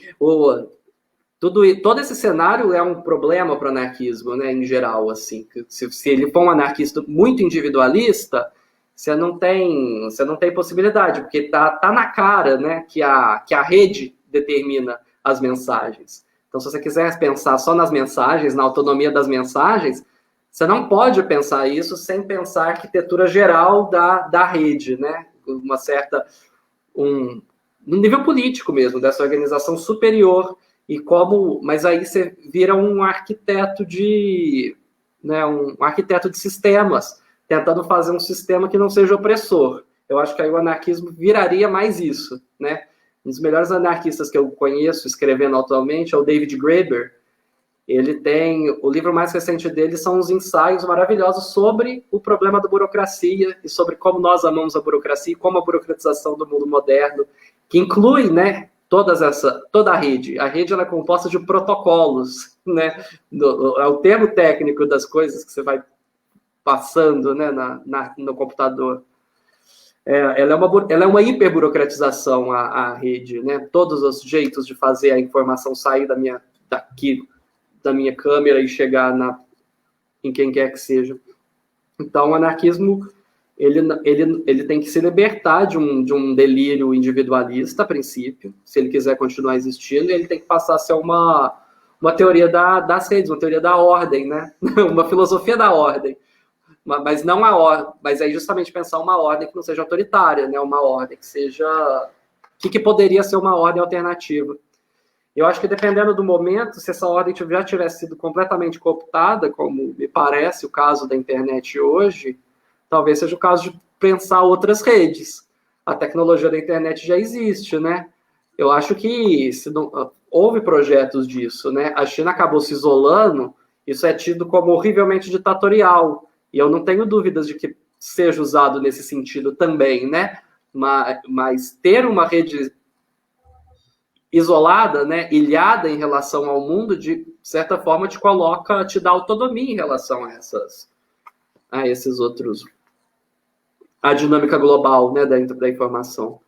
todo esse cenário é um problema para o anarquismo, né, em geral, assim. Se ele for um anarquista muito individualista, você não tem possibilidade, porque tá na cara, né, que a rede determina as mensagens. Então, se você quiser pensar só nas mensagens, na autonomia das mensagens, você não pode pensar isso sem pensar a arquitetura geral da rede, né? Uma certa... no nível político mesmo, dessa organização superior. Mas aí você vira um arquiteto um arquiteto de sistemas, tentando fazer um sistema que não seja opressor. Eu acho que aí o anarquismo viraria mais isso, né? Um dos melhores anarquistas que eu conheço, escrevendo atualmente, é o David Graeber. Ele tem... O livro mais recente dele são uns ensaios maravilhosos sobre o problema da burocracia e sobre como nós amamos a burocracia e como a burocratização do mundo moderno, que inclui, né, toda a rede. A rede ela é composta de protocolos, né? É o termo técnico das coisas que você vai passando, né, no computador. Ela é uma hiperburocratização, a rede, né? Todos os jeitos de fazer a informação sair da minha câmera e chegar em quem quer que seja. Então, o anarquismo ele tem que se libertar de um delírio individualista, a princípio, se ele quiser continuar existindo, e ele tem que passar a ser uma teoria das redes, uma teoria da ordem, né? Uma filosofia da ordem. Mas não a ordem, mas aí justamente pensar uma ordem que não seja autoritária, né? Uma ordem que seja... O que poderia ser uma ordem alternativa? Eu acho que dependendo do momento, se essa ordem já tivesse sido completamente cooptada, como me parece o caso da internet hoje, talvez seja o caso de pensar outras redes. A tecnologia da internet já existe, né? Eu acho que se não, houve projetos disso, né? A China acabou se isolando, isso é tido como horrivelmente ditatorial, e eu não tenho dúvidas de que seja usado nesse sentido também, né? Mas ter uma rede isolada, né, ilhada em relação ao mundo, de certa forma te dá autonomia em relação a esses outros, a dinâmica global, né, da informação.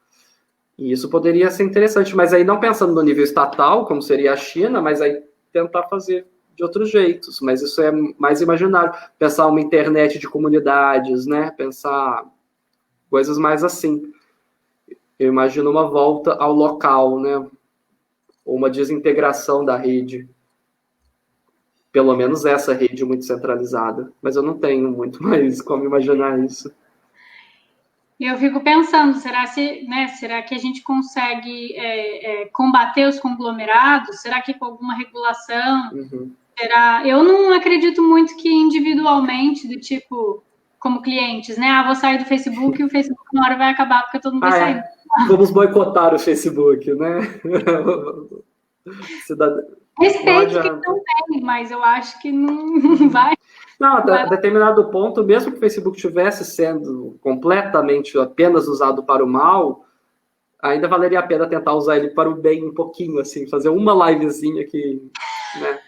E isso poderia ser interessante, mas aí não pensando no nível estatal, como seria a China, mas aí tentar fazer de outros jeitos, mas isso é mais imaginário. Pensar uma internet de comunidades, né, pensar coisas mais assim. Eu imagino uma volta ao local, né, ou uma desintegração da rede. Pelo menos essa rede muito centralizada. Mas eu não tenho muito mais como imaginar isso. E eu fico pensando, será que a gente consegue combater os conglomerados? Será que com alguma regulação? Uhum. Eu não acredito muito que individualmente, do tipo, como clientes, né? Vou sair do Facebook e o Facebook uma hora vai acabar porque todo mundo vai sair. Vamos boicotar o Facebook, né? Respeito que não tem, mas eu acho que não vai. Não, a determinado ponto, mesmo que o Facebook estivesse sendo completamente apenas usado para o mal, ainda valeria a pena tentar usar ele para o bem um pouquinho, assim, fazer uma livezinha que, né?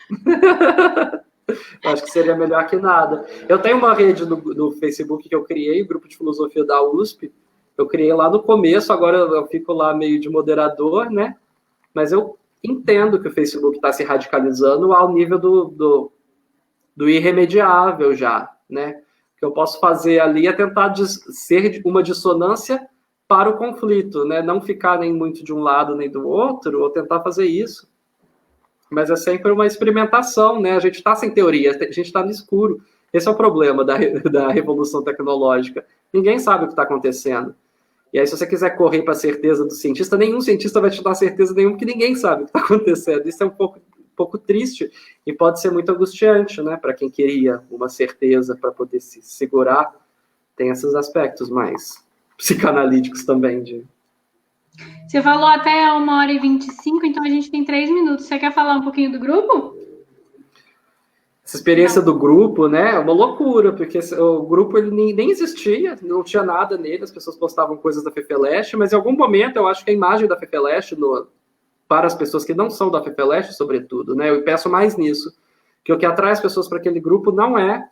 Acho que seria melhor que nada. Eu tenho uma rede no Facebook que eu criei, o grupo de filosofia da USP. Eu criei lá no começo, agora eu fico lá meio de moderador, né? Mas eu entendo que o Facebook está se radicalizando ao nível do irremediável já, né? O que eu posso fazer ali é tentar ser uma dissonância para o conflito, né? Não ficar nem muito de um lado nem do outro, ou tentar fazer isso. Mas é sempre uma experimentação, né? A gente está sem teoria, a gente está no escuro. Esse é o problema da revolução tecnológica. Ninguém sabe o que está acontecendo. E aí, se você quiser correr para a certeza do cientista, nenhum cientista vai te dar certeza nenhuma, porque ninguém sabe o que está acontecendo. Isso é um pouco triste e pode ser muito angustiante, né? Para quem queria uma certeza para poder se segurar. Tem esses aspectos mais psicanalíticos também. Você falou até 1h25, então a gente tem 3 minutos. Você quer falar um pouquinho do grupo? Essa experiência do grupo, né, é uma loucura, porque o grupo ele nem existia, não tinha nada nele, as pessoas postavam coisas da FEFELESH, mas em algum momento eu acho que a imagem da FEFELESH, para as pessoas que não são da FEFELESH, sobretudo, né, eu peço mais nisso, que o que atrai as pessoas para aquele grupo não é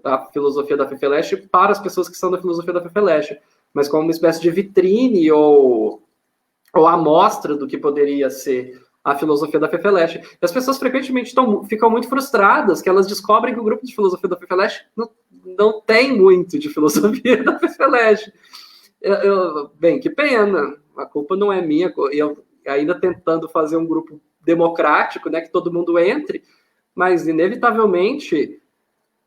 a filosofia da FEFELESH para as pessoas que são da filosofia da FEFELESH, mas como uma espécie de vitrine ou amostra do que poderia ser a filosofia da FEFELESH. E as pessoas frequentemente ficam muito frustradas, que elas descobrem que o grupo de filosofia da FEFELESH não tem muito de filosofia da FEFELESH. Bem, que pena, a culpa não é minha, eu ainda tentando fazer um grupo democrático, né, que todo mundo entre, mas inevitavelmente,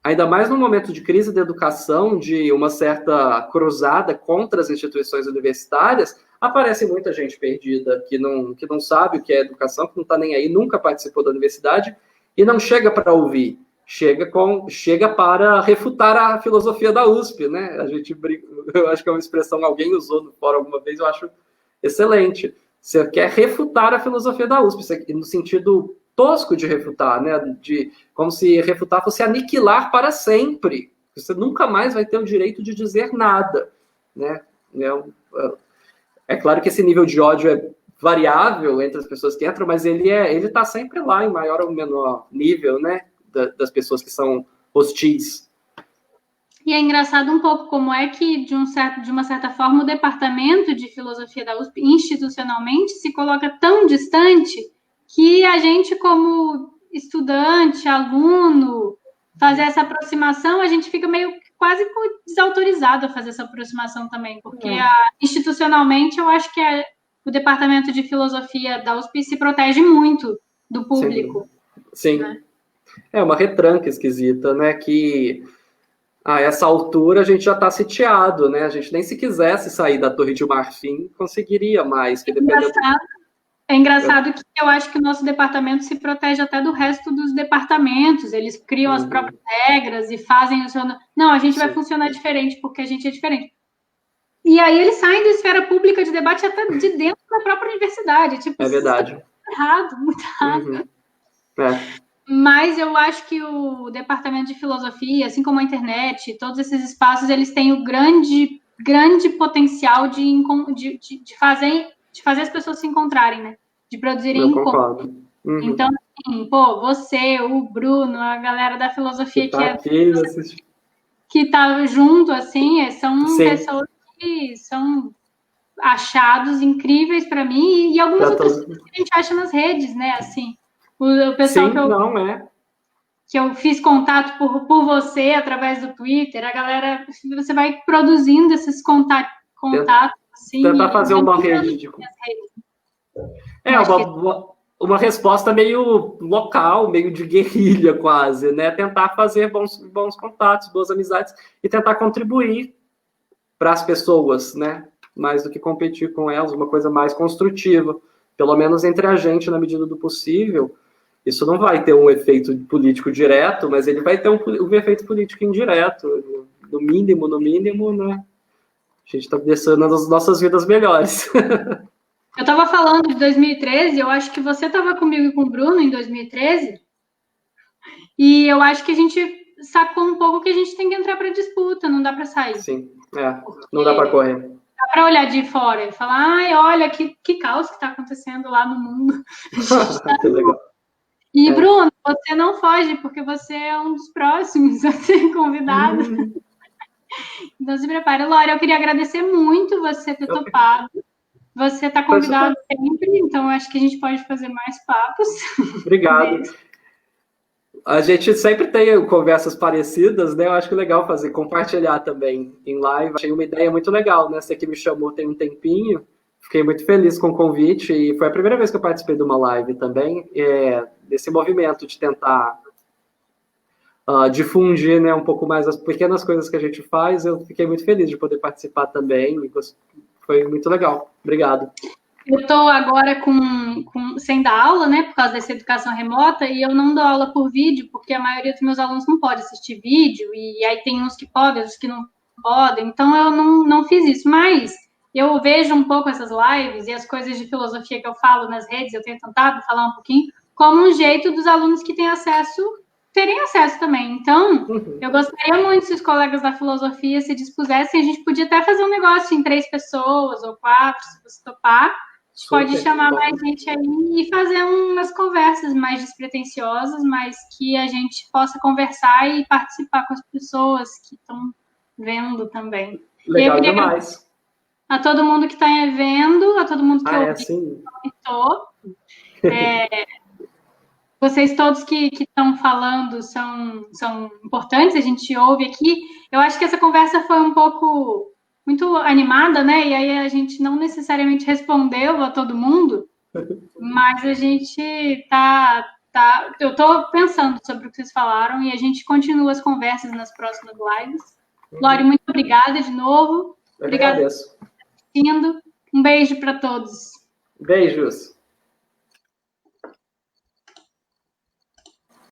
ainda mais no momento de crise da educação, de uma certa cruzada contra as instituições universitárias, aparece muita gente perdida, que não sabe o que é educação, que não está nem aí, nunca participou da universidade, e não chega para ouvir, chega para refutar a filosofia da USP, né? Eu acho que é uma expressão que alguém usou no fórum alguma vez, eu acho excelente. Você quer refutar a filosofia da USP, no sentido tosco de refutar, né? Como se refutar fosse aniquilar para sempre. Você nunca mais vai ter o direito de dizer nada, né? É claro que esse nível de ódio é variável entre as pessoas que entram, mas ele está sempre lá, em maior ou menor nível, né? Das pessoas que são hostis. E é engraçado um pouco como é que, de uma certa forma, o departamento de filosofia da USP, institucionalmente, se coloca tão distante que a gente, como estudante, aluno, fazer essa aproximação, a gente fica meio quase desautorizado a fazer essa aproximação também, porque institucionalmente eu acho que o departamento de filosofia da USP se protege muito do público. Sim. Né? É uma retranca esquisita, né? Que a essa altura a gente já está sitiado, né? A gente nem se quisesse sair da Torre de Marfim conseguiria mais. Que É engraçado que eu acho que o nosso departamento se protege até do resto dos departamentos. Eles criam as próprias regras e fazem o seu... Não, a gente vai funcionar diferente porque a gente é diferente. E aí eles saem da esfera pública de debate até de dentro da própria universidade. Tipo, É verdade. Muito errado. Mas eu acho que o departamento de filosofia, assim como a internet, todos esses espaços, eles têm o grande potencial de fazer as pessoas se encontrarem, né? De produzirem encontros. Então, assim, você, o Bruno, a galera da filosofia que tá junto, assim, são pessoas que são achados incríveis para mim e algumas outras coisas que a gente acha nas redes, né? Assim, o pessoal que eu fiz contato por você através do Twitter, a galera, você vai produzindo esses contatos assim. Tentar fazer uma rede uma resposta meio local, meio de guerrilha quase, né? Tentar fazer bons contatos, boas amizades e tentar contribuir para as pessoas, né? Mais do que competir com elas, uma coisa mais construtiva, pelo menos entre a gente, na medida do possível. Isso não vai ter um efeito político direto, mas ele vai ter um efeito político indireto, no mínimo, né? A gente está deixando as nossas vidas melhores. Eu estava falando de 2013, eu acho que você estava comigo e com o Bruno em 2013, e eu acho que a gente sacou um pouco que a gente tem que entrar para disputa, não dá para sair. Sim, não dá para correr. Dá para olhar de fora e falar, ai, olha que caos que está acontecendo lá no mundo. Que legal. E, Bruno, você não foge, porque você é um dos próximos a ser convidado. Então, se prepare. Laura, eu queria agradecer muito você ter topado. Você está convidado sempre, então acho que a gente pode fazer mais papos. Obrigado. A gente sempre tem conversas parecidas, né? Eu acho que é legal compartilhar também em live. Achei uma ideia muito legal, né? Você que me chamou tem um tempinho. Fiquei muito feliz com o convite e foi a primeira vez que eu participei de uma live também, desse movimento de tentar difundir, né, um pouco mais as pequenas coisas que a gente faz. Eu fiquei muito feliz de poder participar também. Foi muito legal. Obrigado. Eu estou agora sem dar aula, né, por causa dessa educação remota, e eu não dou aula por vídeo, porque a maioria dos meus alunos não pode assistir vídeo, e aí tem uns que podem, outros que não podem, então eu não fiz isso, mas eu vejo um pouco essas lives e as coisas de filosofia que eu falo nas redes, eu tenho tentado falar um pouquinho, como um jeito dos alunos que têm acesso terem acesso também. Então, eu gostaria muito se os colegas da filosofia se dispusessem, a gente podia até fazer um negócio em 3 pessoas ou 4, se você topar. Pode chamar mais gente aí e fazer umas conversas mais despretensiosas, mas que a gente possa conversar e participar com as pessoas que estão vendo também. Legal demais. A todo mundo que está vendo, a todo mundo que ouviu, vocês todos que estão falando são importantes, a gente ouve aqui. Eu acho que essa conversa foi muito animada, né? E aí a gente não necessariamente respondeu a todo mundo, mas a gente eu estou pensando sobre o que vocês falaram e a gente continua as conversas nas próximas lives. Lori, muito obrigada de novo. Obrigada por assistindo. Um beijo para todos. Beijos.